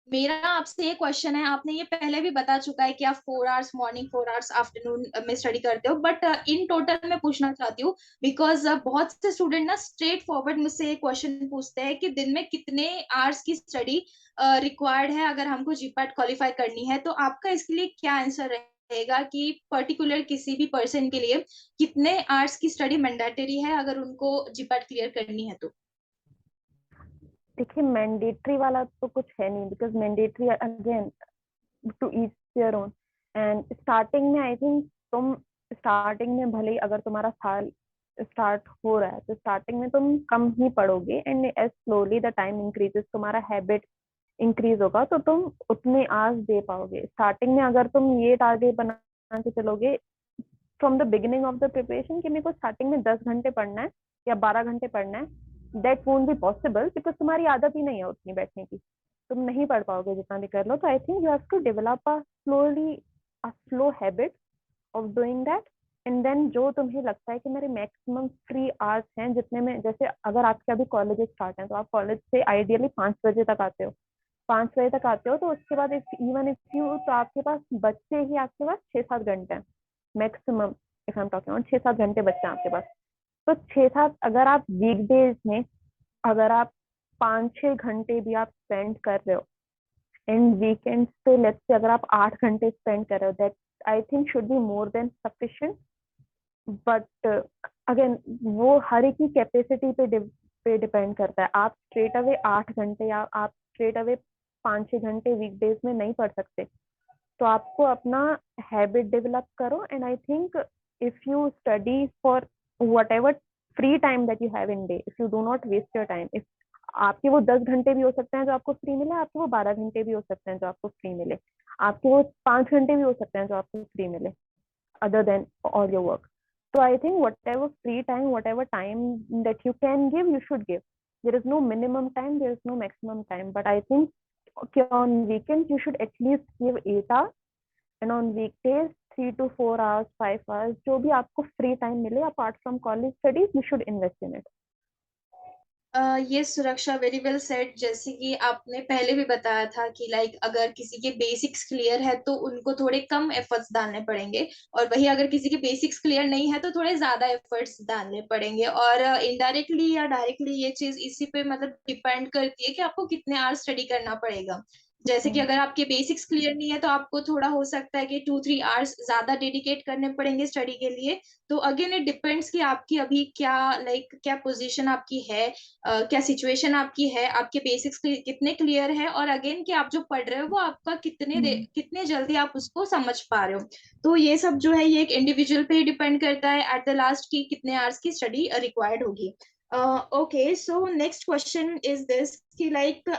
मेरा आपसे ये क्वेश्चन है, आपने ये पहले भी बता चुका है कि आप 4 आवर्स मॉर्निंग, 4 आवर्स आफ्टरनून में स्टडी करते हो, बट इन टोटल मैं पूछना चाहती हूँ. बिकॉज बहुत से स्टूडेंट ना स्ट्रेट फॉरवर्ड मुझसे ये क्वेश्चन पूछते हैं कि दिन में कितने आवर्स की स्टडी रिक्वायर्ड है अगर हमको जीपैट क्वालिफाई करनी है. तो आपका इसके लिए क्या आंसर रहेगा कि पर्टिकुलर किसी भी पर्सन के लिए कितने आवर्स की स्टडी मैंडेटरी है अगर उनको जीपैट क्लियर करनी है तो? देखिए मैंडेटरी वाला तो कुछ है नहीं, because mandatory again to each their own. And starting में आई थिंक तुम स्टार्टिंग में भले ही अगर तुम्हारा साल स्टार्ट हो रहा है तो स्टार्टिंग में तुम कम ही पढ़ोगे, and as slowly the time increases, तुम्हारा हैबिट इंक्रीज होगा तो तुम उतने आवर्स दे पाओगे. स्टार्टिंग में अगर तुम ये टारगेट बना के चलोगे from the beginning of the preparation कि मेरे को स्टार्टिंग में 10 घंटे पढ़ना है या 12 घंटे पढ़ना है, that won't be possible, because तुम्हारी आदत ही नहीं है उतनी बैठने की. तुम नहीं पढ़ पाओगे जितना भी कर लो. तो I think you have to develop a slow habit of doing that. And then जो तुम्हें लगता है कि मेरे मैक्सिमम 3 आवर्स हैं जितने में, जैसे अगर आपके अभी कॉलेज स्टार्ट है तो आप कॉलेज से आइडियली 5 बजे तक आते हो, 5 बजे तक आते हो, तो उसके बाद इवन इफ यू, तो आपके पास बच्चे ही आपके पास 6-7 घंटे हैं maximum. If I am talking about 6-7 घंटे बच्चे हैं आपके पास. तो 6-7 अगर आप वीकडेज में, अगर आप 5-6 घंटे भी आप स्पेंड कर रहे हो, एंड वीकेंड्स पे लेट्स से अगर आप 8 घंटे स्पेंड कर रहे हो, that I think should be more than sufficient. But again वो हर एक की कैपेसिटी पे डिपेंड करता है. आप स्ट्रेट अवे 8 घंटे या आप स्ट्रेट अवे 5-6 घंटे वीकडेज में नहीं पढ़ सकते. तो आपको अपना हैबिट डेवलप करो. And I think if you study for whatever free time that you have in day, if you do not waste your time, if आपके वो 10 घंटे भी हो सकते हैं जो आपको फ्री मिले, आपके वो 12 घंटे भी हो सकते हैं जो आपको फ्री मिले, आपके वो 5 घंटे भी हो सकते हैं जो आपको फ्री मिले, other than all your work. So I think whatever free time, whatever time that you can give, you should give. There is no minimum time, there is no maximum time. But I think okay, on weekends you should at least give 8 hours, and on weekdays 3 to 4 hours, 5 hours, जो भी आपको free time मिले apart from college studies, you should invest in it. ये सुरक्षा, very well said. जैसे कि आपने पहले भी बताया था कि लाइक अगर किसी के बेसिक्स क्लियर है तो उनको थोड़े कम एफर्ट्स डालने पड़ेंगे, और वही अगर किसी के बेसिक्स क्लियर नहीं है तो थोड़े ज्यादा एफर्ट्स डालने पड़ेंगे. और इनडायरेक्टली या डायरेक्टली ये चीज इसी पे मतलब डिपेंड करती है कि आपको कितने आवर स्टडी करना पड़ेगा. जैसे कि अगर आपके बेसिक्स क्लियर नहीं है तो आपको थोड़ा हो सकता है कि 2-3 आवर्स ज्यादा डेडिकेट करने पड़ेंगे स्टडी के लिए। तो अगेन इट डिपेंड्स कि आपकी अभी क्या क्या पोजीशन आपकी है, क्या सिचुएशन आपकी है, आपके बेसिक्स कितने क्लियर है, और अगेन कि आप जो पढ़ रहे हो वो आपका कितने जल्दी आप उसको समझ पा रहे हो। तो ये सब जो है ये एक इंडिविजुअल पे डिपेंड करता है एट द लास्ट की कितने आवर्स की स्टडी रिक्वायर्ड होगी। Okay, so next question is this कि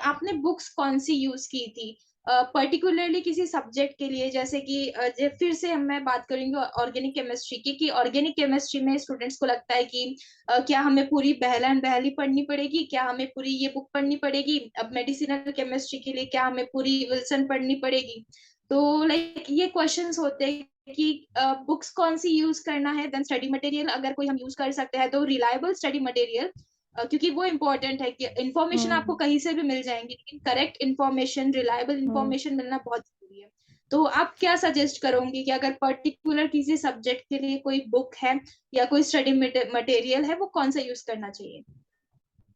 आपने बुक्स कौन सी यूज की थी पर्टिकुलरली किसी सब्जेक्ट के लिए, जैसे कि फिर से मैं बात करूंगी ऑर्गेनिक केमिस्ट्री की, कि ऑर्गेनिक केमिस्ट्री में स्टूडेंट्स को लगता है कि क्या हमें पूरी बहलन बहली पढ़नी पड़ेगी, क्या हमें पूरी ये बुक पढ़नी पड़ेगी। अब मेडिसिनल केमिस्ट्री के लिए क्या हमें पूरी विल्सन पढ़नी पड़ेगी। तो ये क्वेश्चंस होते हैं कि बुक्स कौन सी यूज करना है। देन स्टडी मटेरियल अगर कोई हम यूज कर सकते हैं तो रिलायबल स्टडी मटेरियल, क्योंकि वो इम्पोर्टेंट है कि इन्फॉर्मेशन आपको कहीं से भी मिल जाएंगी, लेकिन करेक्ट इन्फॉर्मेशन, रिलायबल इन्फॉर्मेशन मिलना बहुत जरूरी है। तो आप क्या सजेस्ट करोगे कि अगर पर्टिकुलर किसी सब्जेक्ट के लिए कोई बुक है या कोई स्टडी मटेरियल है वो कौन सा यूज करना चाहिए?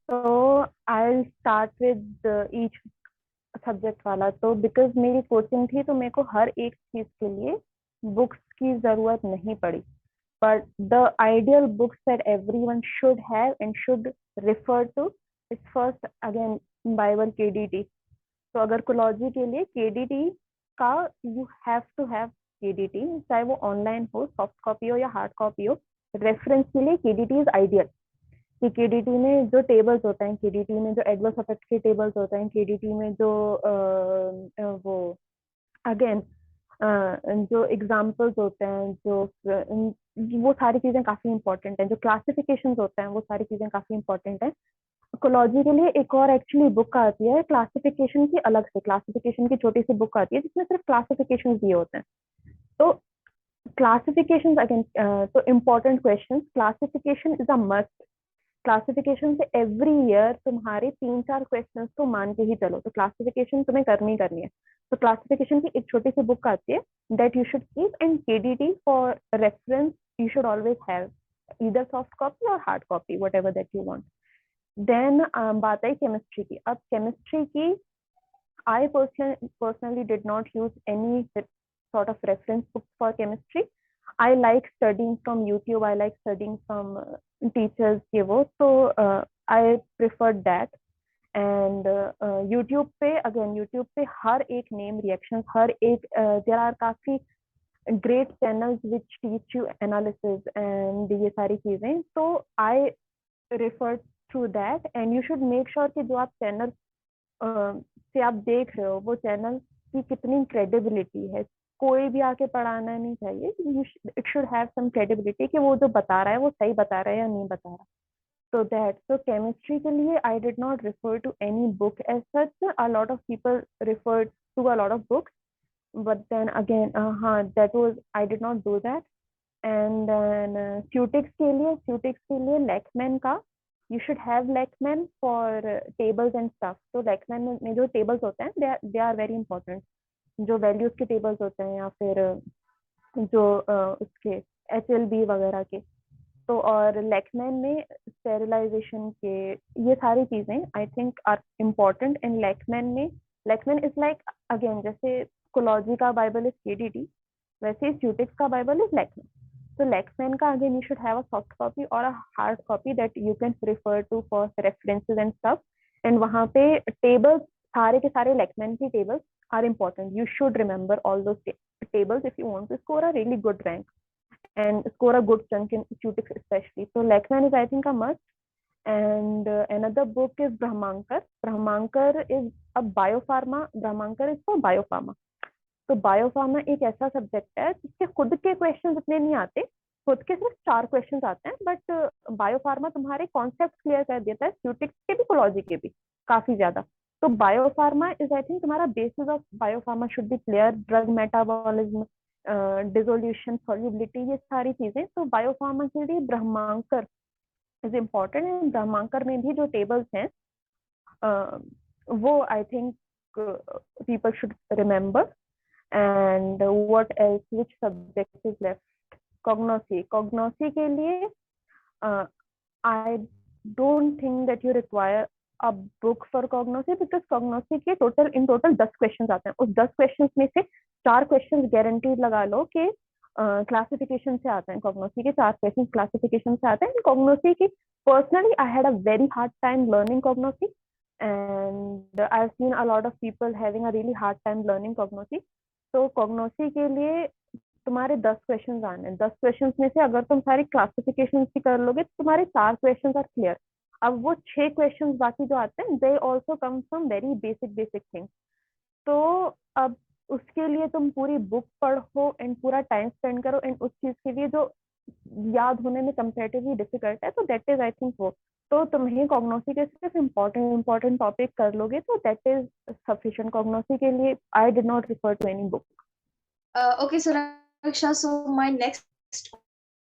तो I start with each subject वाला। तो बिकॉज मेरी कोचिंग थी तो मेरे को हर एक चीज के लिए बुक्स की जरूरत नहीं पड़ी। but the ideal books that everyone should have and should refer to is first again Bible KDT। तो अगर कोलॉजी के लिए KDT का you have to have KDT, चाहे वो ऑनलाइन हो, सॉफ्ट कॉपी हो या हार्ड कॉपी हो। रेफरेंस के लिए KDT इज आइडियल। कि KDT में जो टेबल्स होते हैं, KDT में जो एडवर्स इफेक्ट के टेबल्स होते हैं, KDT में जो वो अगेन जो एग्जाम्पल्स होते हैं, जो वो सारी चीजें काफी इंपॉर्टेंट हैं। जो क्लासिफिकेशंस होते हैं वो सारी चीजें काफी इंपॉर्टेंट है। कोलॉजी के लिए एक और एक्चुअली बुक आती है क्लासिफिकेशन की, अलग से क्लासिफिकेशन की छोटी सी बुक आती है जिसमें सिर्फ क्लासिफिकेशन दिए होते हैं। तो क्लासिफिकेशन अगेन, तो important question, classification is a must. Classification से एवरी ईयर तुम्हारे 3-4 क्वेश्चन तो मान के ही चलो, तो क्लासिफिकेशन तुम्हें करनी करनी है। तो क्लासिफिकेशन की एक छोटी सी बुक आती है that you should keep, and KDT for reference you should always have either soft copy or hard copy, whatever that you want. Then बात आई केमिस्ट्री की। अब केमिस्ट्री की I personally did not use any sort of reference book for chemistry. I like studying from YouTube. I like studying from teachers के वो, so I preferred that. And YouTube पे again, YouTube पे हर एक name reactions, हर एक there are काफी great channels which teach you analysis and ये सारी चीजें। तो I referred through that, and you should make sure कि जो आप channel से आप देख रहे हो वो चैनल की कितनी क्रेडिबिलिटी है। कोई भी आके पढ़ाना नहीं चाहिए, it should have some credibility कि वो जो बता रहा है वो सही बता रहा है या नहीं बता रहा। so that, so chemistry के लिए I did not refer to any book as such. A lot of people referred to a lot of books, but then again that was, I did not do that. And then Cutics के लिए Lachman का you should have Lachman for tables and stuff. तो Lachman में जो tables होते हैं they are very important। जो values के tables होते हैं या फिर जो उसके HLB वगैरह के, तो और Lachman में sterilization के ये सारी चीजें I think are important। and Lachman is like again जैसे कोलॉजी का बाइबल इज KDT, वैसे Cutics का Bible is Lachman। So Lachman ka again you should have a soft copy or a hard copy that you can refer to for references and stuff। and वहाँ पे tables, सारे के सारे Lachman की tables are important। You should remember all those tables if you want to score a really good rank and score a good chunk in Cutics especially। So Lachman is I think a must। and another book is Brahmankar। Brahmankar is a biopharma, Brahmankar is for biopharma। तो biopharma एक ऐसा subject है जिसके खुद के questions इतने नहीं आते, खुद के सिर्फ 4 क्वेश्चंस आते हैं, बट बायोफार्मा तुम्हारे कॉन्सेप्ट क्लियर कर देता है, क्यूटिक्स के भी कोलॉजी के भी काफी ज्यादा। तो बायोफार्मा इज आई थिंक तुम्हारा basis of biopharma should be clear, drug metabolism, dissolution, solubility, ये सारी चीजें। तो बायोफार्मा के लिए ब्रह्मांकर इज इम्पोर्टेंट। एंड ब्रह्मांकर में भी जो टेबल्स हैं वो I think people should remember. and what else, which subject is left? Cognosy के लिए I don't think that you require a book for cognosy because cognosy के इन टोटल 10 क्वेश्चन आते हैं. उस 10 क्वेश्चन में से 4 क्वेश्चन गारंटीड लगा लो कि क्लासिफिकेशन से आते हैं. कॉग्नोसी के 4 क्वेश्चन क्लासिफिकेशन से आते हैं. कॉग्नोसी की personally I had a very hard time learning cognosy and I've seen a lot of people having a really hard time learning cognosy. तो cognosy के लिए तुम्हारे 10 क्वेश्चन आने हैं. 10 क्वेश्चन में से अगर तुम सारी क्लासिफिकेशन भी कर लोगे तो तुम्हारे 4 क्वेश्चन आर क्लियर. अब वो 6 क्वेश्चन बाकी जो आते हैं they also come from very basic thing. तो अब उसके लिए तुम पूरी बुक पढ़ो एंड पूरा टाइम स्पेंड करो एंड उस चीज के लिए जो याद होने में कंपैरेटिवली डिफिकल्ट है तो दैट इज आई थिंक वो. तो तुम्हें कॉग्नोसी के सिर्फ इम्पोर्टेंट टॉपिक कर लोगे तो दैट इज सफिशिएंट. कॉग्नोसी के लिए I did not refer to any book. Okay, so Raksha, so my next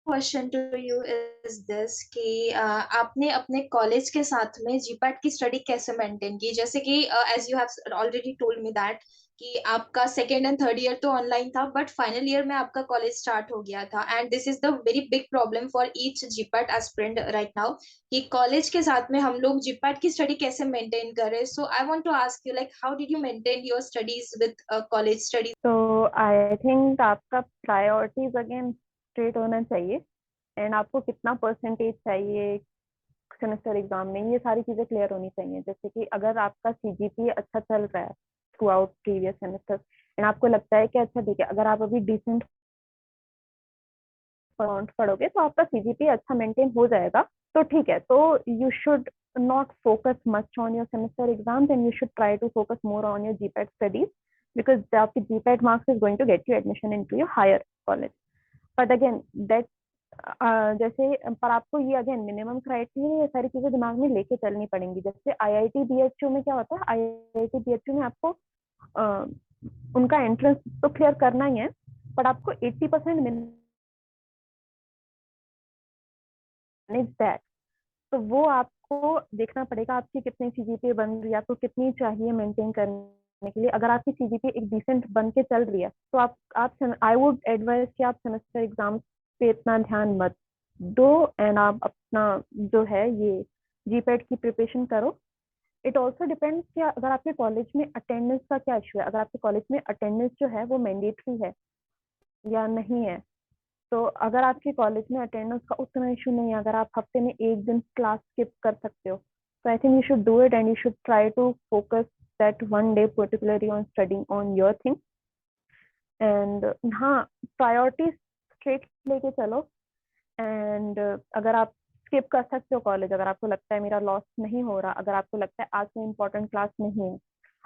question to you is this कि आपने अपने कॉलेज के साथ में जीपैट की स्टडी कैसे मेंटेन की, जैसे कि as you have already told me that कि आपका सेकेंड एंड थर्ड ईयर तो ऑनलाइन था बट फाइनल ईयर में आपका कॉलेज स्टार्ट हो गया था and this is the very big problem for each GPAT aspirant right now कि कॉलेज के साथ में हम लोग जीपैट की स्टडी कैसे मेंटेन करें. So I want to ask you like how did you maintain your studies with college studies. तो आई थिंक आपका प्रायोरिटीज अगेन स्ट्रेट होना चाहिए एंड आपको कितना परसेंटेज चाहिए सेमेस्टर एग्जाम में, ये सारी चीजें क्लियर होनी चाहिए. जैसे कि अगर आपका सीजीपीए अच्छा चल रहा है through out previous semester and आपको लगता है कि अच्छा ठीक है अगर आप अभी डिसेंट पढ़ोगे तो आपका सीजीपीए अच्छा मेंटेन हो जाएगा तो ठीक है. तो you should not focus much on your semester exams and you should try to focus more on your GPAT studies because the GPAT marks is going to get you admission into your higher college. But again that जैसे पर आपको ये again minimum criteria ये सारी चीजें दिमाग में लेके चलनी पड़ेंगी. जैसे आईआईटी बीएचयू में क्या होता है, आईआईटी बीएचयू में आपको उनका एंट्रेंस तो क्लियर करना ही है बट आपको 80% मैनेज दैट. तो वो आपको देखना पड़ेगा आपकी कितनी सीजीपीए बन रही है, आपको कितनी चाहिए मेंटेन करने के लिए. अगर आपकी सीजीपीए एक डिसेंट बन के चल रही है तो आप आई वुड एडवाइज कि आप सेमेस्टर एग्जाम पे इतना ध्यान मत दो एंड आप अपना जो है ये जीपैट की प्रिपरेशन करो. इट ऑल्सो डिपेंड्स कि अगर आपके कॉलेज में अटेंडेंस का क्या इशू है. अगर आपके कॉलेज में अटेंडेंस जो है वो मैंडेटरी है या नहीं है. तो अगर आपके कॉलेज में अटेंडेंस का उतना इशू नहीं है, अगर आप हफ्ते में एक दिन क्लास स्किप कर सकते हो तो I think you should do it and you should try to focus that one day particularly on studying on your thing. And हाँ प्रायोरिटी स्ट्रेट लेके चलो एंड अगर आप स्किप कर सकते हो कॉलेज, अगर आपको लगता है मेरा लॉस नहीं हो रहा, अगर आपको लगता है आज में इम्पोर्टेंट क्लास नहीं है,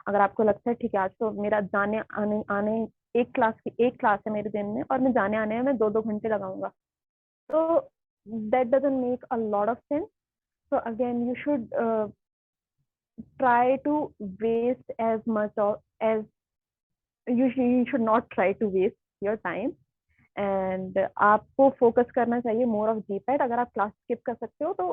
अगर आपको लगता है ठीक है आज तो मेरा जाने आने आने एक क्लास है मेरे दिन में और मैं जाने आने में मैं 2-2 घंटे लगाऊंगा तो that doesn't make a lot of sense. So again you should try to waste as much or as you should not try to waste your time and आपको फोकस करना चाहिए मोर ऑफ जीपैट. अगर आप class skip कर सकते हो तो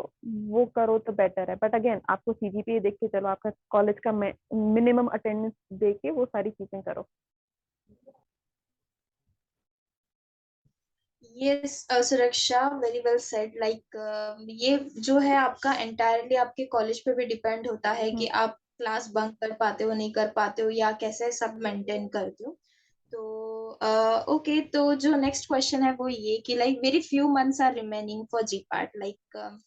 वो करो तो बेटर है बट अगेन आपको सीजीपीए देख के चलो, आपका कॉलेज का मिनिमम अटेंडेंस देख के वो सारी चीजें करो. यस सुरक्षा, वेरी वेल सेड. लाइक ये जो है आपका एंटायरली आपके कॉलेज पे भी डिपेंड होता है कि आप क्लास बंक कर पाते हो नहीं कर पाते हो या कैसे सब मेंटेन करते हो. तो ओके, तो जो नेक्स्ट क्वेश्चन है वो ये कि like very few months are remaining for GPAT, like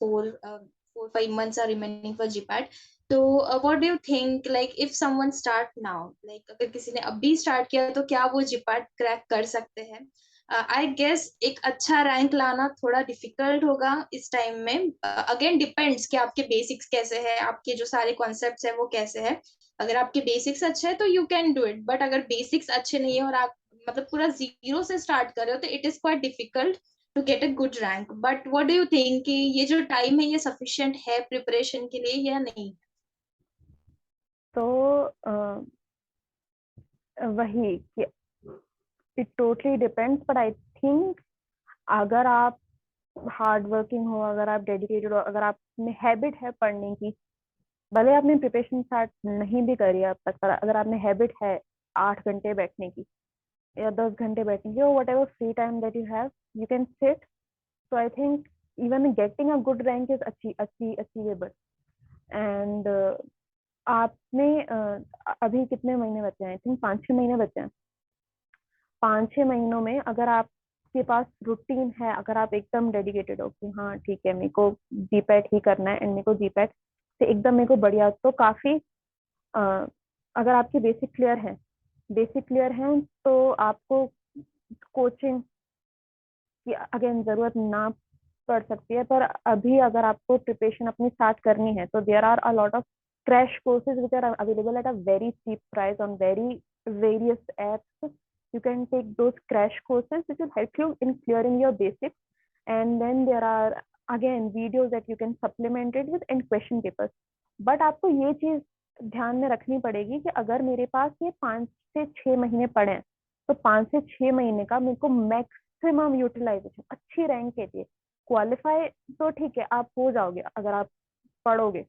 4-5 months are remaining for GPAT. तो what do you think like if someone start now, like अगर किसी ने अभी स्टार्ट किया तो क्या वो जीपैट क्रैक कर सकते हैं? आई गेस एक अच्छा रैंक लाना थोड़ा डिफिकल्ट होगा इस टाइम में. अगेन डिपेंड्स कि आपके बेसिक्स कैसे हैं, आपके जो सारे कॉन्सेप्ट्स हैं वो कैसे हैं. अगर आपके बेसिक्स अच्छे हैं तो you can do it but अगर बेसिक्स अच्छे नहीं है और आप मतलब पूरा जीरो से स्टार्ट कर रहे हो तो it is quite difficult to get a good rank. But what do you think कि ये जो टाइम है ये सफिशिएंट है प्रिपरेशन के लिए या नहीं? तो वही कि it totally depends but I think अगर आप हार्ड वर्किंग हो, अगर आप डेडिकेटेड हो, अगर आप में हैबिट है पढ़ने की, भले आपने प्रिपरेशन स्टार्ट नहीं भी करी अब तक पर अगर आपने हैबिट है 8 घंटे बैठने की या 10 घंटे बैठने की और what ever free time that you have you can sit. So I think even getting a good rank is achievable. And आपने अभी कितने महीने बचे हैं? आई थिंक 5-6 महीने बचे हैं। 5-6 महीनों में अगर आपके पास रूटीन है, अगर आप एकदम डेडिकेटेड हो कि हाँ ठीक है मेरे को जीपैट ही करना है एंड मेरे को जीपैट से एकदम मेरे को बढ़िया, तो काफी अगर आपकी बेसिक क्लियर है तो आपको कोचिंग की अगेन जरूरत ना पड़ सकती है। पर अभी अगर आपको प्रिपरेशन अपनी स्टार्ट करनी है तो there are a lot of crash courses which are available at a very cheap price on very various apps. You can take those crash courses which will help you in clearing your basics, and then there are again videos that you can supplement it with and question papers. But आपको ये चीज ध्यान में रखनी पड़ेगी कि अगर मेरे पास ये 5 से 6 महीने पड़े हैं तो 5 से 6 महीने का मेरे को मैक्सिमम यूटिलाइजेशन अच्छी रैंक के लिए, क्वालिफाई तो ठीक है आप हो जाओगे अगर आप पढ़ोगे,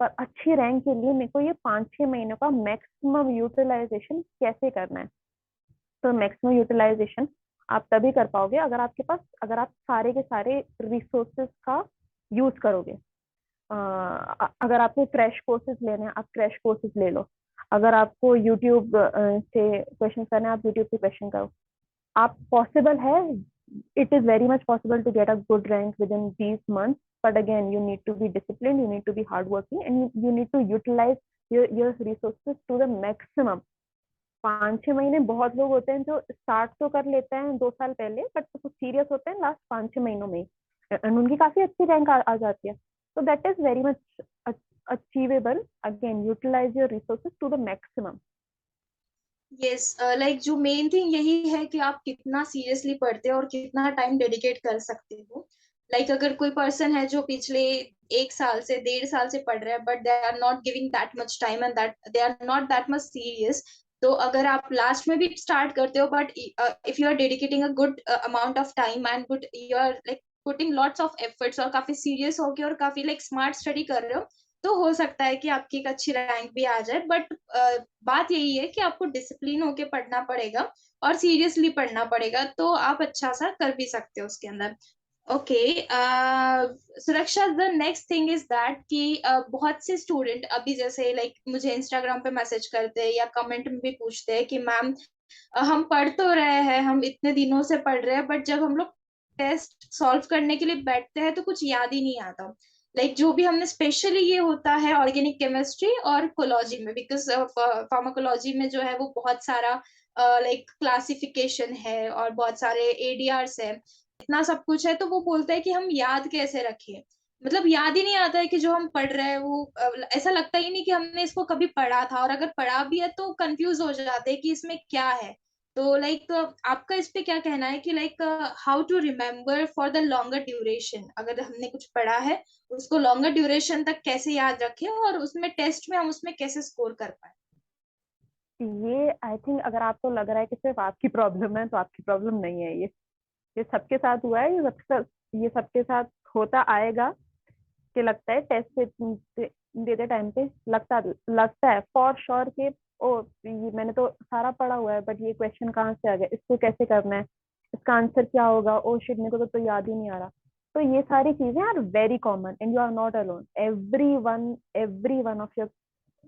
पर अच्छी रैंक के लिए मेरे को ये 5-6 महीनों का मैक्सिमम यूटिलाइजेशन कैसे करना है। तो मैक्सिमम यूटिलाइजेशन आप तभी कर पाओगे अगर आपके पास, अगर आप सारे के सारे रिसोर्सेज का यूज करोगे। अगर आपको क्रैश कोर्सेज लेने हैं आप क्रैश कोर्सेज ले लो, अगर आपको यूट्यूब से क्वेश्चन करना है आप यूट्यूब से क्वेश्चन करो। आप पॉसिबल है, it is very much possible to get a good rank within these months, but again you need to be disciplined, you need to be hardworking, and you need to utilize your resources to the maximum. 5-6 महीने बहुत लोग होते हैं जो start तो कर लेते हैं 2 साल पहले, बट कुछ सीरियस होते हैं लास्ट 5-6 महीनों में एंड उनकी काफी अच्छी रैंक आ जाती है। तो that is very much achievable. Again utilize your resources to the maximum. Yes, like जो मेन थिंग यही है कि आप कितना सीरियसली पढ़ते हो और कितना टाइम डेडिकेट कर सकते हो। लाइक अगर कोई पर्सन है जो पिछले 1 साल से 1.5 साल से पढ़ रहा है but they are not giving that much time and that they are not that much serious, तो अगर आप लास्ट में भी स्टार्ट करते हो but if you are dedicating a good amount of time and good you are like putting lots of efforts और काफी serious होके और काफी लाइक स्मार्ट स्टडी कर रहे हो, तो हो सकता है कि आपकी एक अच्छी रैंक भी आ जाए। बट बात यही है कि आपको डिसिप्लिन होके पढ़ना पड़ेगा और सीरियसली पढ़ना पड़ेगा, तो आप अच्छा सा कर भी सकते हो उसके अंदर। ओके, सुरक्षा, the next thing is that कि बहुत से स्टूडेंट अभी जैसे लाइक मुझे इंस्टाग्राम पे मैसेज करते हैं या कमेंट में भी पूछते हैं कि मैम हम पढ़ तो रहे हैं, हम इतने दिनों से पढ़ रहे हैं, बट जब हम लोग टेस्ट सॉल्व करने के लिए बैठते हैं तो कुछ याद ही नहीं आता। लाइक जो भी हमने स्पेशली ये होता है ऑर्गेनिक केमिस्ट्री और कोलॉजी में, बिकॉज फार्माकोलॉजी में जो है वो बहुत सारा लाइक क्लासिफिकेशन है और बहुत सारे एडीआरस है, इतना सब कुछ है, तो वो बोलता है कि हम याद कैसे रखें। मतलब याद ही नहीं आता है कि जो हम पढ़ रहे हैं वो ऐसा लगता ही नहीं कि हमने इसको कभी पढ़ा था, और अगर पढ़ा भी है तो कंफ्यूज हो जाते हैं कि इसमें क्या है। तो लाइक आपका इस पे क्या कहना है कि like how to remember for the longer duration, अगर हमने कुछ पढ़ा है उसको लॉन्गर ड्यूरेशन तक कैसे याद रखें और उसमें टेस्ट में हम उसमें कैसे स्कोर कर पाए? ये आई थिंक अगर आपको लग रहा है कि सिर्फ आपकी प्रॉब्लम है तो आपकी प्रॉब्लम नहीं है। ये सबके साथ हुआ है, ये सबके साथ होता आएगा। कि लगता है टेस्ट देते टाइम पे लगता लगता है फॉर श्योर कि ओ ये मैंने तो सारा पढ़ा हुआ है, बट ये क्वेश्चन कहाँ से आ गया, इसको कैसे करना है, इसका आंसर क्या होगा, ओ शिट मेरे को तो याद ही नहीं आ रहा। तो ये सारी चीजें are very common and you are not alone. Every one of your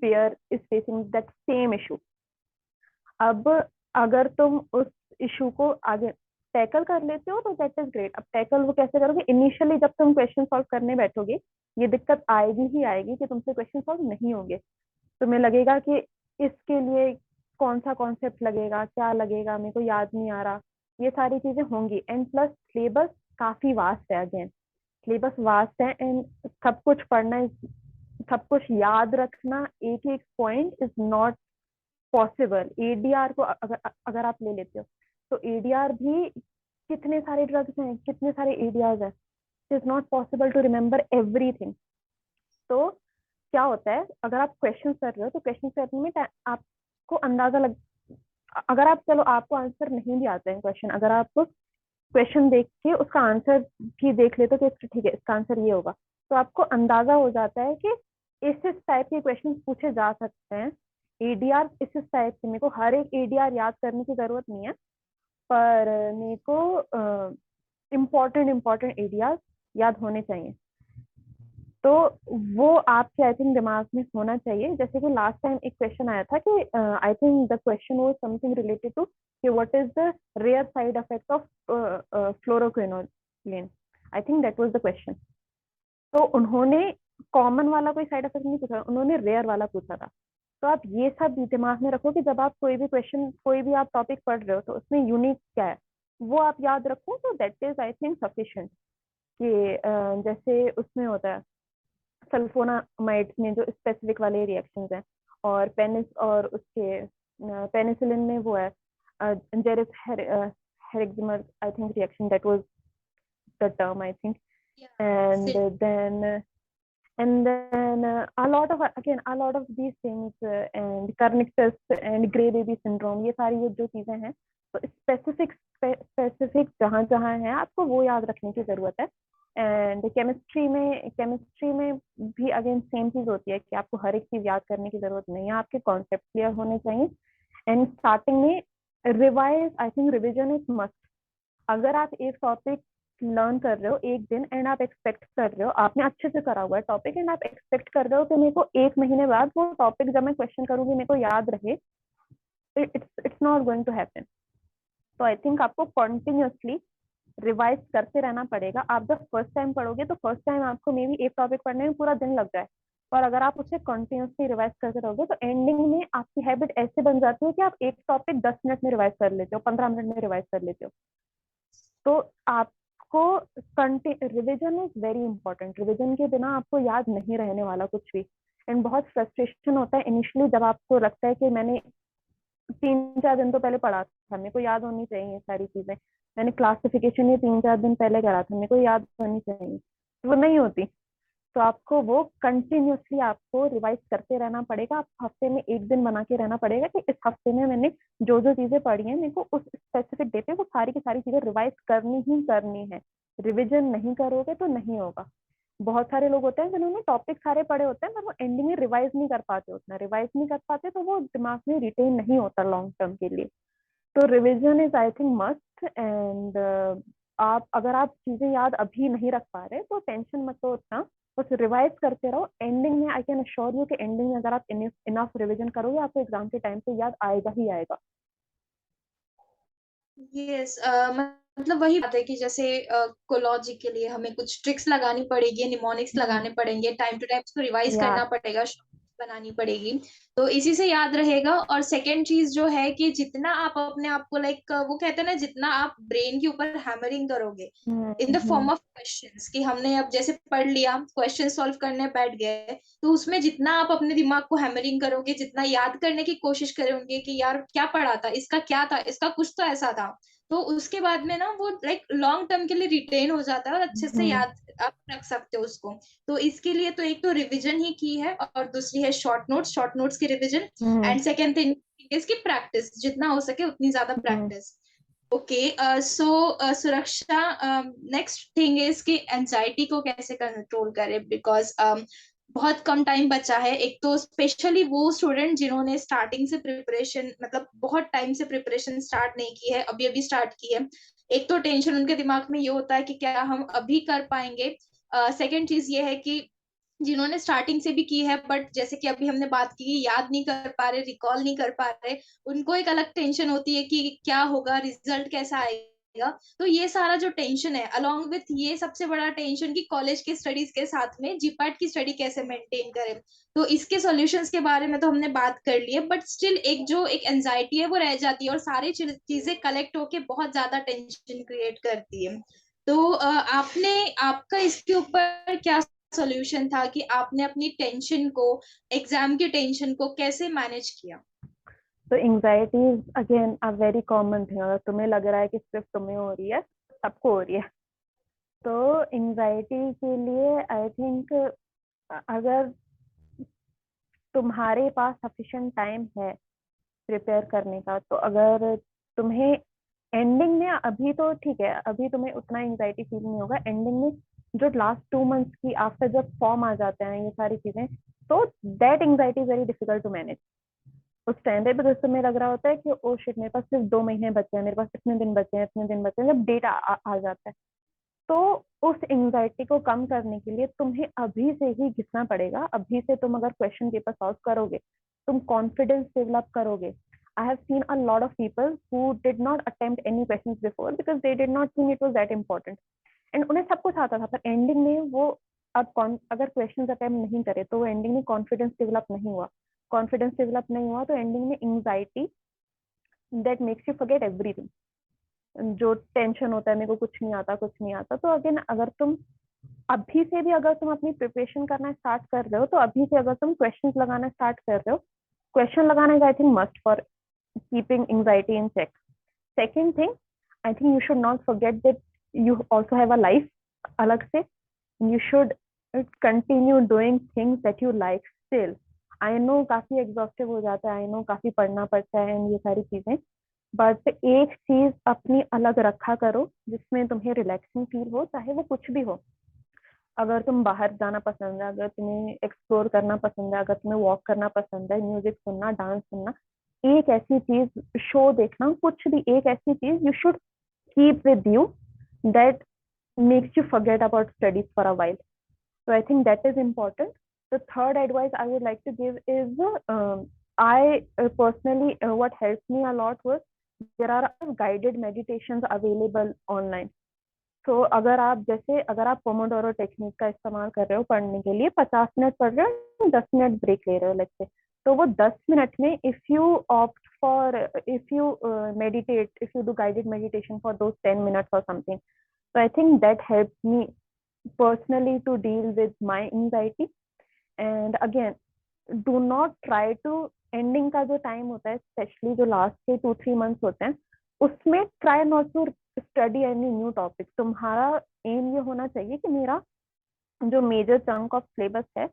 peer is facing that same issue. अब अगर तुम उस इशू को आगे टैकल कर लेते हो तो दैट इज ग्रेट। अब टैकल वो कैसे करोगे? इनिशियली जब तुम क्वेश्चन सॉल्व करने बैठोगे ये दिक्कत आएगी ही आएगी कि तुमसे क्वेश्चन सॉल्व नहीं होंगे। तुम्हें लगेगा कि इसके लिए कौन सा कॉन्सेप्ट लगेगा, क्या लगेगा, मेरे को याद नहीं आ रहा। ये सारी चीजें होंगी एंड प्लस सिलेबस काफी वास्ट है। अगेन सिलेबस वास्ट है एंड सब कुछ पढ़ना, सब कुछ याद रखना एक एक point is not possible. ADR को अगर अगर आप ले लेते हो तो एडीआर भी कितने सारे ड्रग्स हैं, कितने सारे एडीआर हैं, it is not possible to remember everything. तो क्या होता है अगर आप क्वेश्चन कर रहे हो तो क्वेश्चन करने में आपको अंदाजा लग, अगर आप चलो आपको आंसर नहीं भी आता है क्वेश्चन, अगर आप क्वेश्चन देख के उसका आंसर भी देख लेते हो कि ठीक है इसका आंसर ये होगा, तो आपको अंदाजा हो जाता है कि इस टाइप के क्वेश्चन पूछे जा सकते हैं। एडीआर इस टाइप के, मेरे को हर एक एडीआर याद करने की जरूरत नहीं है, पर मेरे को इम्पोर्टेंट एडीआर याद होने चाहिए। तो वो आपके आई थिंक दिमाग में होना चाहिए। जैसे कि लास्ट टाइम एक क्वेश्चन आया था कि I think the question was something related to कि what is the rare side effect of fluoroquinolone. I think that was the question. तो उन्होंने कॉमन वाला कोई साइड इफेक्ट नहीं पूछा, उन्होंने रेयर वाला पूछा था। तो आप ये सब दिमाग में रखो कि जब आप कोई भी क्वेश्चन, कोई भी आप टॉपिक पढ़ रहे हो तो उसमें यूनिक क्या है वो आप याद रखो। तो that is I think sufficient. कि जैसे उसमें होता है सल्फोनामाइड्स में जो स्पेसिफिक वाले रिएक्शंस हैं, और पेनिस और उसके पेनिसिलिन में वो है Jarisch Herxheimer I think reaction, that was the term I think. Yeah. and then and then a lot of these things and Kernicterus and Gray baby syndrome, ये सारी जो चीजें हैं तो स्पेसिफिक जहाँ जहाँ है आपको वो याद रखने की जरूरत है। एंड केमिस्ट्री में भी अगेन सेम चीज होती है कि आपको हर एक चीज याद करने की जरूरत नहीं है, आपके कॉन्सेप्ट क्लियर होने चाहिए। एंड स्टार्टिंग में revise, I think revision is must. अगर आप एक टॉपिक लर्न कर रहे हो एक दिन एंड आप एक्सपेक्ट कर रहे हो, आपने अच्छे से करा हुआ है टॉपिक एंड आप एक्सपेक्ट कर रहे हो कि मेरे को एक महीने बाद वो टॉपिक जब मैं क्वेश्चन करूंगी मेरे को याद रहे, it's it's not going to happen. तो आई थिंक आपको कॉन्टिन्यूसली रिवाइज करते रहना पड़ेगा। आप जब फर्स्ट टाइम पढ़ोगे तो फर्स्ट टाइम आपको मे बी एक टॉपिक पढ़ने में पूरा दिन लग जाए, और अगर आप उसे कंटिन्यूसली रिवाइज करते रहोगे तो एंडिंग में आपकी हैबिट ऐसे बन जाती है कि आप एक टॉपिक 10 मिनट में रिवाइज कर लेते हो, 15 मिनट में रिवाइज कर लेते हो। तो आपको revision is very important. Revision के बिना आपको याद नहीं रहने वाला कुछ भी। एंड बहुत फ्रस्ट्रेशन होता है इनिशियली जब आपको लगता है कि मैंने 3-4 दिन तो पहले पढ़ा था, मेरे को याद होनी चाहिए सारी चीजें, मैंने क्लासिफिकेशन ये 3-4 दिन पहले करा था, मेरे को याद होनी चाहिए, वो नहीं होती। तो आपको वो कंटिन्यूसली आपको रिवाइज करते रहना पड़ेगा। आप हफ्ते में एक दिन बना के रहना पड़ेगा कि इस हफ्ते में मैंने जो जो चीजें पढ़ी हैं मेरे को उस स्पेसिफिक डे पे वो सारी की सारी चीजें रिवाइज करनी ही करनी है। रिविजन नहीं करोगे तो नहीं होगा। बहुत सारे लोग होते हैं जिन्होंने टॉपिक सारे पढ़े होते हैं पर वो एंडिंग में रिवाइज नहीं कर पाते, उतना रिवाइज नहीं कर पाते तो वो दिमाग में रिटेन नहीं होता लॉन्ग टर्म के लिए। तो revision is I think must. And आप अगर आप चीजें याद अभी नहीं रख पा रहे तो टेंशन मत लो उतना, बस रिवाइज करते रहो। एंडिंग में आई कैन अश्योर यू कि एंडिंग में अगर आप इनफ रिविजन करोगे आपको एग्जाम के टाइम पे याद आएगा ही आएगा। यस, मतलब वही बात है कि जैसे कोलॉजी के लिए हमें कुछ ट्रिक्स लगानी पड़ेगी, निमोनिक्स लगाने पड़ेंगे, टाइम टू टाइम उसको रिवाइज या करना पड़ेगा, बनानी पड़ेगी। तो इसी से याद रहेगा। और सेकंड चीज जो है कि जितना आप अपने आप को लाइक वो कहते हैं ना, जितना आप ब्रेन के ऊपर हैमरिंग करोगे in the form of questions, कि हमने अब जैसे पढ़ लिया, क्वेश्चन सॉल्व करने बैठ गए, तो उसमें जितना आप अपने दिमाग को हैमरिंग करोगे, जितना याद करने की कोशिश करोगे कि यार क्या पढ़ा था, इसका क्या था, इसका कुछ तो ऐसा था, तो उसके बाद में ना वो लाइक लॉन्ग टर्म के लिए रिटेन हो जाता है और अच्छे से याद आप रख सकते हो उसको। तो इसके लिए तो एक तो रिवीजन ही की है, और दूसरी है शॉर्ट नोट्स की रिवीजन। एंड सेकेंड थिंग इसकी प्रैक्टिस, जितना हो सके उतनी ज्यादा प्रैक्टिस। ओके, सो सुरक्षा, नेक्स्ट थिंग इज कि एंजाइटी को कैसे कंट्रोल करें, बिकॉज बहुत कम टाइम बचा है। एक तो स्पेशली वो स्टूडेंट जिन्होंने स्टार्टिंग से प्रिपरेशन, मतलब बहुत टाइम से प्रिपरेशन स्टार्ट नहीं की है, अभी अभी स्टार्ट की है, एक तो टेंशन उनके दिमाग में ये होता है कि क्या हम अभी कर पाएंगे। सेकेंड चीज ये है कि जिन्होंने स्टार्टिंग से भी की है बट जैसे कि अभी हमने बात की कि याद नहीं कर पा रहे, रिकॉल नहीं कर पा रहे, उनको एक अलग टेंशन होती है कि क्या होगा, रिजल्ट कैसा आएगा। तो ये सारा जो टेंशन है, अलोंग विथ ये सबसे बड़ा टेंशन कि कॉलेज की स्टडीज के साथ में जीपैट की स्टडी कैसे मेंटेन करें, तो इसके सॉल्यूशंस के बारे में तो हमने बात कर ली है, बट स्टिल एक जो एक एंजाइटी है वो रह जाती है और सारी चीजें कलेक्ट होके बहुत ज्यादा टेंशन क्रिएट करती है। तो आपने, आपका इसके ऊपर क्या सॉल्यूशन था कि आपने अपनी टेंशन को, एग्जाम की टेंशन को कैसे मैनेज किया? तो anxiety again a very common thing. अगर तुम्हें लग रहा है कि सिर्फ तुम्हें हो रही है, सबको हो रही है। तो एंजाइटी के लिए आई थिंक अगर तुम्हारे पास सफिशिएंट टाइम है प्रिपेयर करने का, तो अगर तुम्हें एंडिंग में, अभी तो ठीक है अभी तुम्हें उतना एंजाइटी फील नहीं होगा, एंडिंग में जो लास्ट 2 मंथ्स की आफ्टर जब फॉर्म आ जाते हैं ये सारी चीजें, तो that anxiety is very difficult to manage. उस टाइम पे बिकॉज तुम्हें लग रहा होता है कि ओ शिट मेरे पास सिर्फ 2 महीने बचे हैं, मेरे पास इतने दिन बचे हैं, इतने दिन बचे हैं, जब डेट आ जाता है तो उस एंजाइटी को कम करने के लिए तुम्हें अभी से ही घिसना पड़ेगा। अभी से तुम अगर क्वेश्चन पेपर सॉल्व करोगे, तुम कॉन्फिडेंस डेवलप करोगे। I have seen a lot of people who did not attempt any questions before because they did not think it was that important. And उन्हें सब कुछ आता था, पर एंडिंग में वो अगर क्वेश्चन अटेम्प्ट नहीं करे तो वो एंडिंग में कॉन्फिडेंस डेवलप नहीं हुआ। कॉन्फिडेंस डेवलप नहीं हुआ तो एंडिंग में anxiety that makes you forget everything. जो टेंशन होता है मेरे को कुछ नहीं आता, कुछ नहीं आता। तो अगेन अगर तुम अभी से भी अगर तुम अपनी प्रिपरेशन करना स्टार्ट कर रहे हो, तो अभी से अगर तुम क्वेश्चंस लगाना स्टार्ट कर रहे हो, क्वेश्चन लगाना is I think must for keeping anxiety in check. Second thing, I think you should not forget that you also have a life alag se. You should continue doing things that you like still. I know काफी exhaustive हो जाता है, I know काफी पढ़ना पड़ता है ये सारी चीजें, बट एक चीज अपनी अलग रखा करो जिसमें तुम्हें रिलैक्सिंग फील हो, चाहे वो कुछ भी हो। अगर तुम बाहर जाना पसंद है, अगर तुम्हें एक्सप्लोर करना पसंद है, अगर तुम्हें वॉक करना पसंद है, म्यूजिक सुनना, डांस सुनना, एक ऐसी चीज, शो देखना, कुछ भी एक ऐसी चीज you should keep with you that makes you forget about studies for a while. So I think that is important. The third advice I would like to give is I personally what helped me a lot was there are guided meditations available online. तो अगर आप Pomodoro technique का इस्तेमाल कर रहे हो पढ़ने के लिए, 50 मिनट पढ़ रहे हो, 10 मिनट ब्रेक ले रहे हो लेट्स से, तो वो 10 मिनट में if you opt for, if you meditate, if you do guided meditation for those 10 minutes और something, so I think that helped me personally to deal with my anxiety. And again, do not try to, ending का जो time होता है specially जो last के 2-3 months होते हैं, उसमें try not to study any new topic. तुम्हारा एम ये होना चाहिए कि मेरा जो मेजर चंक ऑफ सिलेबस है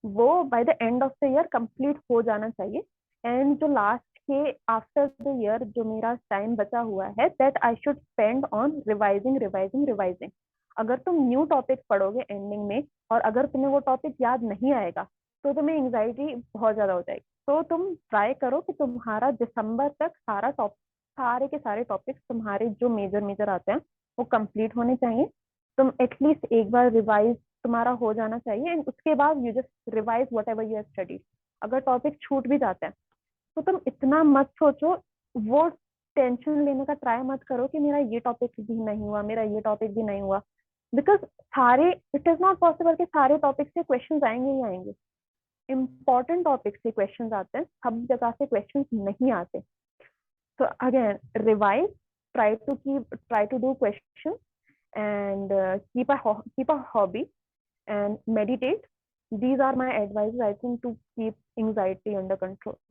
वो bye the end of the year complete हो जाना चाहिए। एंड जो लास्ट के आफ्टर द ईयर जो मेरा टाइम बचा हुआ है, that I should spend on revising revising revising. अगर तुम न्यू टॉपिक पढ़ोगे एंडिंग में और अगर तुम्हें वो टॉपिक याद नहीं आएगा तो तुम्हें एंजाइटी बहुत ज्यादा हो जाएगी। तो तुम ट्राई करो कि तुम्हारा दिसंबर तक सारे के सारे टॉपिक्स तुम्हारे जो मेजर मेजर आते हैं वो कंप्लीट होने चाहिए। तुम एटलीस्ट एक बार रिवाइज तुम्हारा हो जाना चाहिए, एंड उसके बाद you just revise what ever you have studied. अगर टॉपिक छूट भी जाता है तो तुम इतना मत सोचो, वो टेंशन लेने का ट्राई मत करो कि मेरा ये टॉपिक भी नहीं हुआ, मेरा ये टॉपिक भी नहीं हुआ, बिकॉज सारे, इट इज नॉट पॉसिबल कि सारे टॉपिक से क्वेश्चंस आएंगे ही आएंगे। इम्पॉर्टेंट टॉपिक से क्वेश्चंस आते हैं, सब जगह से क्वेश्चंस नहीं आते। तो again revise, try to do questions, and keep a hobby and meditate. These are my advices, I think, to keep anxiety under control.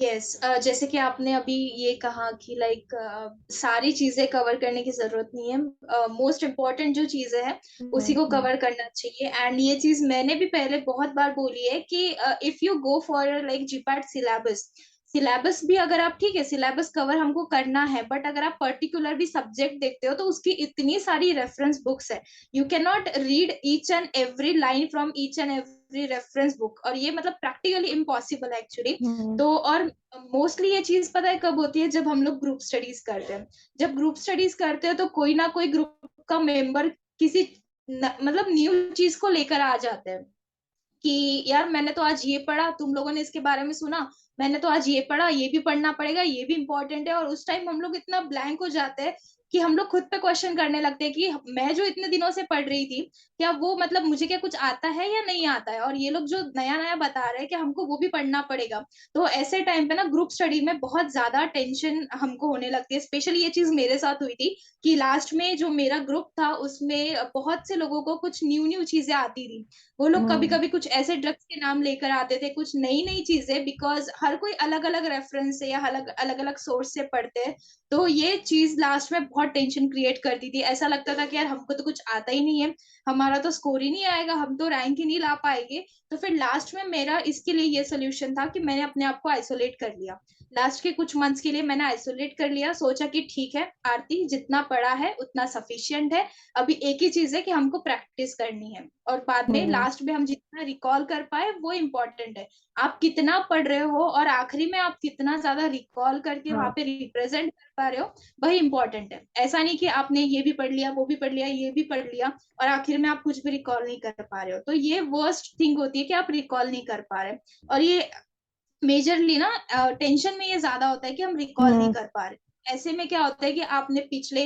Yes, जैसे कि आपने अभी ये कहा कि लाइक सारी चीजें कवर करने की जरूरत नहीं है, मोस्ट इम्पोर्टेंट जो चीजें हैं उसी को कवर करना चाहिए। एंड ये चीज मैंने भी पहले बहुत बार बोली है कि if you go for like GPAT syllabus, syllabus भी अगर आप, ठीक है सिलेबस कवर हमको करना है, बट अगर आप पर्टिकुलर भी सब्जेक्ट देखते हो तो उसकी इतनी सारी रेफरेंस बुक्स है, you can not read each and every line from each and every reference book, और ये मतलब प्रैक्टिकली इम्पॉसिबल है एक्चुअली। तो और मोस्टली ये चीज पता है कब होती है, जब हम लोग ग्रुप स्टडीज करते हैं। जब ग्रुप स्टडीज करते हैं तो कोई ना कोई ग्रुप का मेंबर किसी मतलब न्यू चीज को लेकर आ जाते हैं कि यार मैंने तो आज ये पढ़ा, तुम लोगों ने इसके बारे में सुना, मैंने तो आज ये पढ़ा, ये भी पढ़ना पड़ेगा, ये भी इंपॉर्टेंट है। और उस टाइम हम लोग इतना ब्लैंक हो जाते हैं कि हम लोग खुद पे क्वेश्चन करने लगते हैं कि मैं जो इतने दिनों से पढ़ रही थी, क्या वो मतलब मुझे क्या कुछ आता है या नहीं आता है, और ये लोग जो नया नया बता रहे हैं कि हमको वो भी पढ़ना पड़ेगा। तो ऐसे टाइम पे ना ग्रुप स्टडी में बहुत ज्यादा टेंशन हमको होने लगती है। स्पेशली ये चीज मेरे साथ हुई थी कि लास्ट में जो मेरा ग्रुप था उसमें बहुत से लोगों को कुछ न्यू न्यू चीजें आती थी। वो लोग कभी कभी कुछ ऐसे ड्रग्स के नाम लेकर आते थे, कुछ नई नई चीजें, बिकॉज हर कोई अलग अलग रेफरेंस से या अलग अलग अलग सोर्स से पढ़ते हैं। तो ये चीज लास्ट में बहुत टेंशन क्रिएट करती थी। ऐसा लगता था कि यार हमको तो कुछ आता ही नहीं है, हमारा तो स्कोर ही नहीं आएगा, हम तो रैंक ही नहीं ला पाएंगे। तो फिर लास्ट में मेरा इसके लिए ये सोल्यूशन था कि मैंने अपने आप को आइसोलेट कर लिया। लास्ट के कुछ मंथ्स के लिए मैंने आइसोलेट कर लिया, सोचा कि ठीक है आरती जितना पढ़ा है उतना सफिशियंट है, अभी एक ही चीज है कि हमको प्रैक्टिस करनी है। और बाद में लास्ट में हम जितना रिकॉल कर पाए वो इम्पोर्टेंट है। आप कितना पढ़ रहे हो और आखिरी में आप कितना ज्यादा रिकॉल करके वहां पे रिप्रेजेंट कर पा रहे हो, वही इंपॉर्टेंट है। ऐसा नहीं कि आपने ये भी पढ़ लिया, वो भी पढ़ लिया, ये भी पढ़ लिया और आखिर में आप कुछ भी रिकॉल नहीं कर पा रहे हो, तो ये वर्स्ट थिंग होती है कि आप रिकॉल नहीं कर पा रहे। और ये मेजरली ना टेंशन में ये ज्यादा होता है कि हम रिकॉल नहीं कर पा रहे। ऐसे में क्या होता है कि आपने पिछले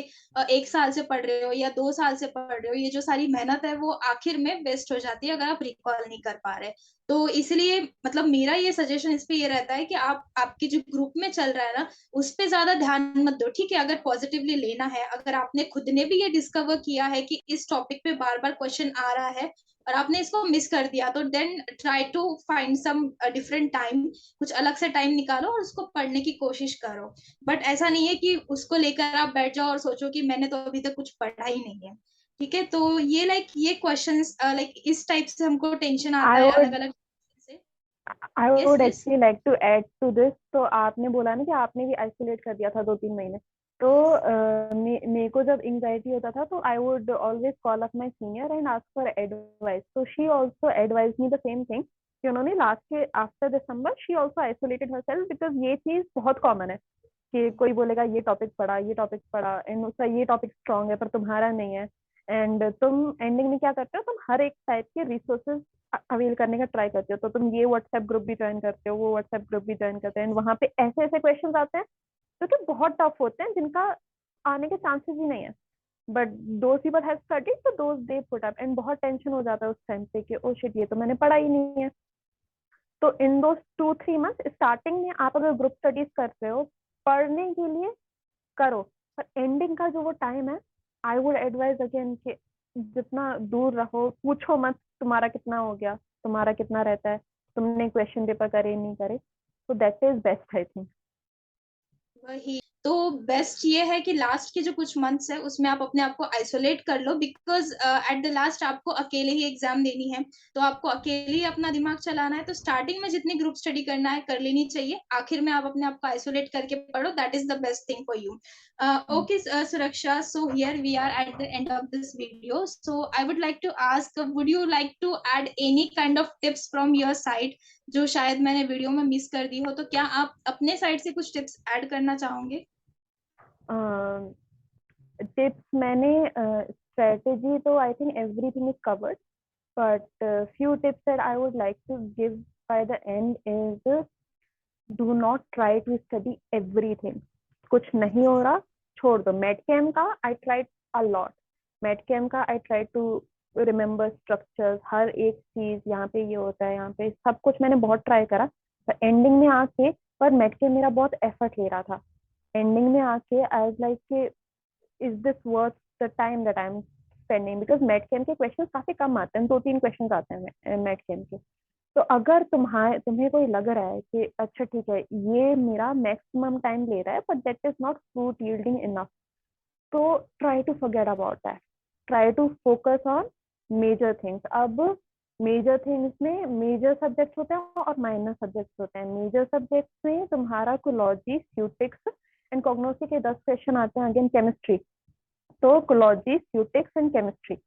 1 साल से पढ़ रहे हो या 2 साल से पढ़ रहे हो, ये जो सारी मेहनत है वो आखिर में वेस्ट हो जाती है अगर आप रिकॉल नहीं कर पा रहे। तो इसलिए मतलब मेरा ये सजेशन इस पे ये रहता है कि आप आपके जो ग्रुप में चल रहा है ना उस पे ज्यादा ध्यान मत दो, ठीक है। अगर पॉजिटिवली लेना है, अगर आपने खुद ने भी ये डिस्कवर किया है कि इस टॉपिक पे बार बार क्वेश्चन आ रहा है और आपने इसको मिस कर दिया, तो then try to find some different time, कुछ अलग से टाइम निकालो और उसको पढ़ने की कोशिश करो। बट ऐसा नहीं है कि उसको लेकर आप बैठ जाओ और सोचो कि मैंने तो अभी तक कुछ पढ़ा ही नहीं है। ठीक है, तो ये ये क्वेश्चंस इस टाइप से हमको टेंशन आता I है अलग would अलग से। I yes would yes. actually like to add to this. तो आपने बोला ना कि आपने भी आइसोलेट कर दिया था 2-3 महीने। तो मेरे को जब एंजाइटी होता था तो I would always call up my senior and ask for advice. तो she also advise me the same thing कि उन्होंने लास्ट के after December she also isolated herself, because ये चीज बहुत कॉमन है कि कोई बोलेगा ये टॉपिक पढ़ा एंड उसका ये टॉपिक स्ट्रांग है पर तुम्हारा नहीं है। एंड तुम एंडिंग में क्या करते हो, तुम हर एक टाइप के रिसोर्सेज अवेल करने का ट्राई करते हो। तो तुम ये व्हाट्सएप ग्रुप भी ज्वाइन करते हो, वो व्हाट्सएप ग्रुप भी ज्वाइन करते हैं, एंड वहां पे ऐसे ऐसे क्वेश्चंस आते हैं जो कि बहुत टफ होते हैं, जिनका आने के चांसेस ही नहीं है। But those people have studied तो those they put up, and बहुत टेंशन हो जाता है उस टाइम पे कि ओ शिट, ये तो मैंने पढ़ा ही नहीं है। तो इन दो 2-3 मंथ स्टार्टिंग में आप अगर ग्रुप स्टडीज कर रहे हो पढ़ने के लिए करो, पर एंडिंग का जो वो टाइम है, आई वुड एडवाइज अगेन कि जितना दूर रहो, पूछो मत तुम्हारा कितना हो गया, तुम्हारा कितना रहता है, तुमने क्वेश्चन पेपर करे नहीं करे। तो that is best I think. वही तो बेस्ट ये है कि लास्ट के जो कुछ मंथ्स है उसमें आप अपने आप को आइसोलेट कर लो, बिकॉज एट द लास्ट आपको अकेले ही एग्जाम देनी है, तो आपको अकेले ही अपना दिमाग चलाना है। तो स्टार्टिंग में जितनी ग्रुप स्टडी करना है कर लेनी चाहिए, आखिर में आप अपने आप को आइसोलेट करके पढ़ो, that is the best thing for you. Okay, Suraksha, so here we are at the end of this video, so I would like to ask, would you like to add any kind of tips from your side जो शायद मैंने video में miss कर दी हो? तो क्या आप अपने साइड से कुछ टिप्स ऐड करना चाहोगे? टिप्स मैंने स्ट्रेटेजी तो I think everything is covered, but few tips that I would like to give by the end is do not try to study everything. कुछ नहीं हो रहा, छोड़ दो। मेड कैम का I tried a lot, med chem का I try to remember structures, हर एक चीज यहाँ पे ये होता है, यहाँ पे सब कुछ मैंने बहुत ट्राई करा। पर एंडिंग में आके, पर मेड कैम मेरा बहुत एफर्ट ले रहा था, एंडिंग में आके I was like is this worth the time that I am spending, because med chem के क्वेश्चन काफी कम आते हैं, 2-3 क्वेश्चन आते हैं मेड कैम के। तो अगर तुम्हें कोई लग रहा है कि अच्छा ठीक है ये मेरा मैक्सिमम टाइम ले रहा है but that is not fruit yielding enough, तो try to forget about that, try to focus on major things. अब मेजर थिंग्स में मेजर सब्जेक्ट्स होते हैं और माइनर सब्जेक्ट्स होते हैं। मेजर सब्जेक्ट्स में तुम्हारा कोलॉजी, स्यूटिक्स एंड कॉग्नोसी के 10 क्वेश्चन आते हैं, अगेन केमिस्ट्री। तो कोलॉजी, स्यूटिक्स एंड केमिस्ट्री।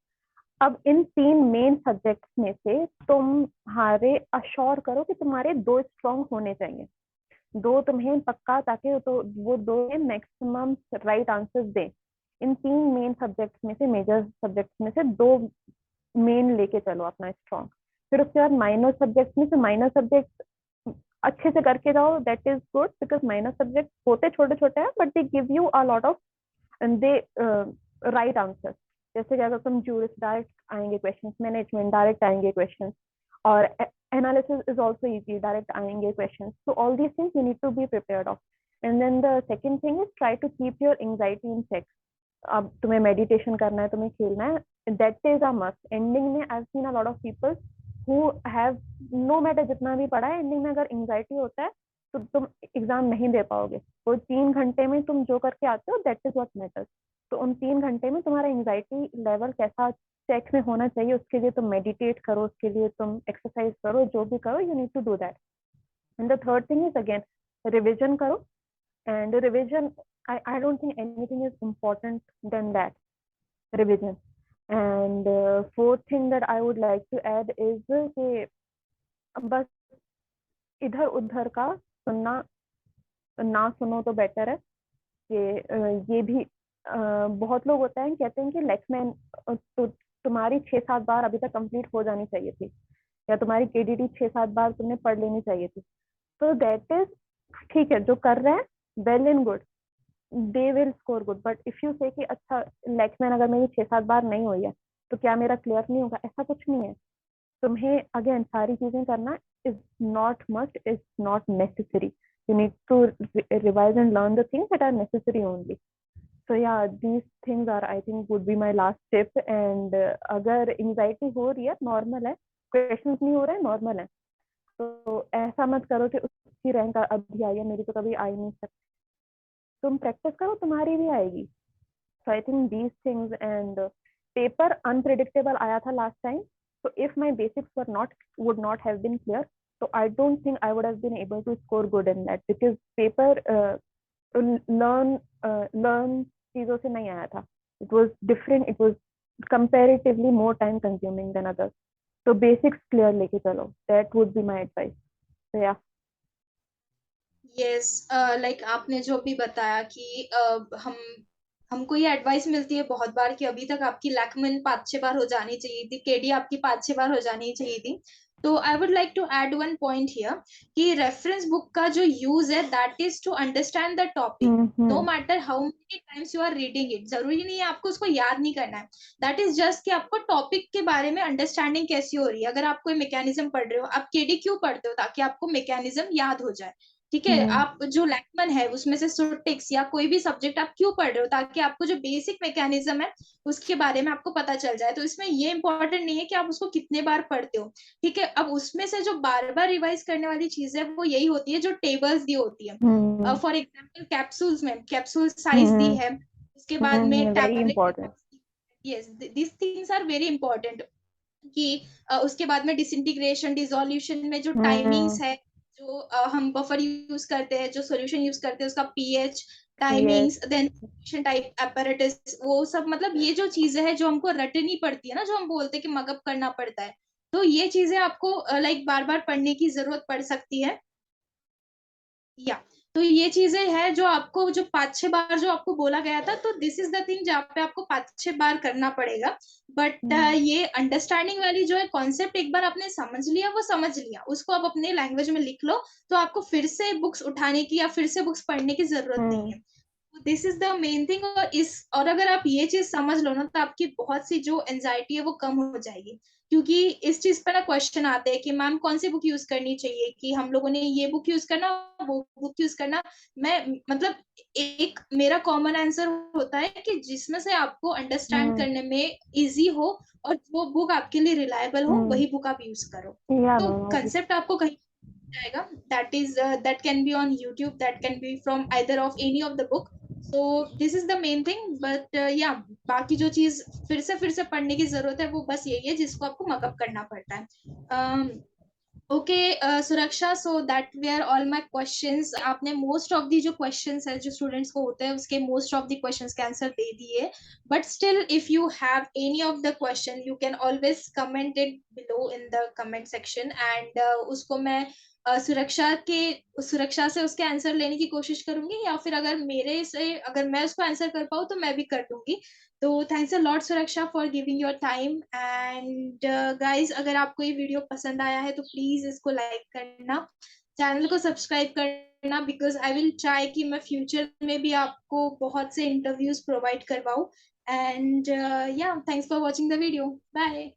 अब इन 3 मेन सब्जेक्ट्स में से तुम्हारे अश्योर करो कि तुम्हारे 2 स्ट्रॉन्ग होने चाहिए, 2 तुम्हें पक्का, ताकि तो वो 2 मैक्सिमम राइट आंसर्स दें। इन 3 मेन सब्जेक्ट्स में से, मेजर सब्जेक्ट्स में से 2 मेन लेके चलो अपना स्ट्रॉन्ग। फिर उसके बाद माइनर सब्जेक्ट्स में से माइनर सब्जेक्ट अच्छे से करके जाओ, that is good, because minor subject होते छोटे छोटे हैं but they give you a lot of they right answer. जैसे कि अगर तुम जूरिस्ट, डायरेक्ट आएंगे क्वेश्चंस, मैनेजमेंट डायरेक्ट आएंगे क्वेश्चंस, और analysis is also easy, direct आएंगे questions. So all these things you need to be prepared of. And then the second thing is try to keep your anxiety in check. अब तुम्हें meditation करना है, तुम्हें खेलना है, that is a must. Ending में I have seen a lot of people who have, no matter जितना भी पढ़ा है, एंडिंग में अगर एंजाइटी होता है तो तुम एग्जाम नहीं दे पाओगे। वो 3 घंटे में तुम जो करके आते हो, दैट इज व्हाट मैटर्स। तो उन 3 घंटे में तुम्हारा एंजाइटी लेवल कैसा चेक में होना चाहिए, उसके लिए तुम मेडिटेट करो, उसके लिए तुम एक्सरसाइज करो, जो भी करो, you need to do that. And the third thing is again revision करो। And revision, I don't think anything is important than that, revision. And fourth thing that I would like to add is कि बस इधर उधर का सुनना ना सुनो तो बेटर है कि ये भी बहुत लोग होता है कहते हैं कि लेक्समैन तो तुम्हारी 6-7 बार अभी तक कंप्लीट हो जानी चाहिए थी, या तुम्हारी केडीटी 6-7 बार तुमने पढ़ लेनी चाहिए थी। तो दैट इज ठीक है, जो कर रहे हैं well and good, they will score good. But if you से कि अच्छा लेक्समैन अगर मेरी 6-7 बार नहीं हुई है तो क्या मेरा क्लियर नहीं होगा, ऐसा कुछ नहीं है। तुम्हें अगेन सारी चीजें करना is not must, is not necessary. you need to revise and learn the things that are necessary only. So yeah, these things are I think would be my last tip. And अगर anxiety हो रही है normal है, questions नहीं हो रहे हैं normal है, तो ऐसा मत करो कि उसकी रैंक अभी आई है मेरी तो कभी आ ही नहीं सकती। तुम प्रैक्टिस करो, तुम्हारी भी आएगी। So I think these things, and paper unpredictable आया था last time. So if my basics would not have been clear, so I don't think I would have been able to score good in that, because paper learn चीजों से नहीं आया था. It was different. It was comparatively more time consuming than others. So basics clear लेके चलो. That would be my advice. So yeah. Yes, like आपने जो भी बताया कि हमको ये एडवाइस मिलती है बहुत बार कि अभी तक आपकी लैकमन 5-6 बार हो जानी चाहिए थी, केडी आपकी 5-6 बार हो जानी चाहिए थी। तो I would like to add one point here कि रेफरेंस बुक का जो यूज है that is to understand the topic, no matter how many times you are reading it. जरूरी नहीं है आपको उसको याद नहीं करना है, दैट इज जस्ट कि आपको टॉपिक के बारे में अंडरस्टैंडिंग कैसी हो रही है। अगर आप कोई मैकेनिज्म पढ़ रहे हो, आप केडी क्यों पढ़ते हो? ताकि आपको मैकेनिज्म याद हो जाए। ठीक है, आप जो लैकमन है उसमें से सुटिक्स या कोई भी सब्जेक्ट आप क्यों पढ़ रहे हो? ताकि आपको जो बेसिक मैकेनिज्म है उसके बारे में आपको पता चल जाए। तो इसमें ये इंपॉर्टेंट नहीं है कि आप उसको कितने बार पढ़ते हो। ठीक है, अब उसमें से जो बार बार रिवाइज करने वाली चीज है वो यही होती है जो टेबल्स दी होती है। फॉर एग्जाम्पल कैप्सूल्स में कैप्सूल साइज दी है, उसके बाद में Very tablet. important. Yes, this things are very important कि उसके बाद में डिसइंटीग्रेशन डिसोल्यूशन में जो टाइमिंग्स है, जो हम बफर यूज करते हैं, जो सॉल्यूशन यूज करते हैं उसका pH Yes. Timings, then type apparatus, वो सब मतलब ये जो चीजें हैं जो हमको रटनी पड़ती है ना, जो हम बोलते हैं कि मगअप करना पड़ता है, तो ये चीजें आपको लाइक बार बार पढ़ने की जरूरत पड़ सकती है। या तो ये चीजें हैं जो आपको जो 5-6 बार जो आपको बोला गया था, तो दिस इज द थिंग जहाँ पे आपको 5-6 बार करना पड़ेगा। बट ये अंडरस्टैंडिंग वाली जो है कॉन्सेप्ट, एक बार आपने समझ लिया वो समझ लिया, उसको आप अपने लैंग्वेज में लिख लो, तो आपको फिर से बुक्स उठाने की या फिर से बुक्स पढ़ने की जरूरत नहीं है। This is the main thing. और अगर आप ये चीज समझ लो ना, तो आपकी बहुत सी जो एंजाइटी है वो कम हो जाएगी। क्योंकि इस चीज पर ना क्वेश्चन आते हैं कि मैम कौन सी बुक यूज करनी चाहिए, कि हम लोगों ने ये बुक यूज करना, वो बुक यूज करना। मैं मतलब एक मेरा कॉमन आंसर होता है कि जिसमें से आपको अंडरस्टैंड करने में इजी हो और जो बुक आपके लिए रिलायबल हो वही बुक आप यूज करो। Yeah, तो no, कंसेप्ट आपको कहीं जाएगा, that can be on YouTube, that can be from either of any of the book. So this is the main thing. But या बाकी जो चीज फिर से पढ़ने की जरूरत है वो बस यही है जिसको आपको मकअप करना पड़ता है। Okay Suraksha, so that were all my questions. आपने मोस्ट ऑफ दी जो क्वेश्चंस है जो स्टूडेंट्स को होते हैं उसके मोस्ट ऑफ द क्वेश्चंस के आंसर दे दिए। But still if you have any of the question you can always comment it below in the comment section, and उसको मैं सुरक्षा से उसके आंसर लेने की कोशिश करूंगी, या फिर अगर मेरे से अगर मैं उसको आंसर कर पाऊँ तो मैं भी कर दूंगी। तो थैंक्स अ लॉट सुरक्षा for giving your time. And guys, अगर आपको ये वीडियो पसंद आया है तो प्लीज इसको लाइक करना, चैनल को सब्सक्राइब करना, बिकॉज आई विल ट्राई कि मैं फ्यूचर में भी आपको बहुत से इंटरव्यूज प्रोवाइड करवाऊँ। एंड या thanks for watching the video, bye.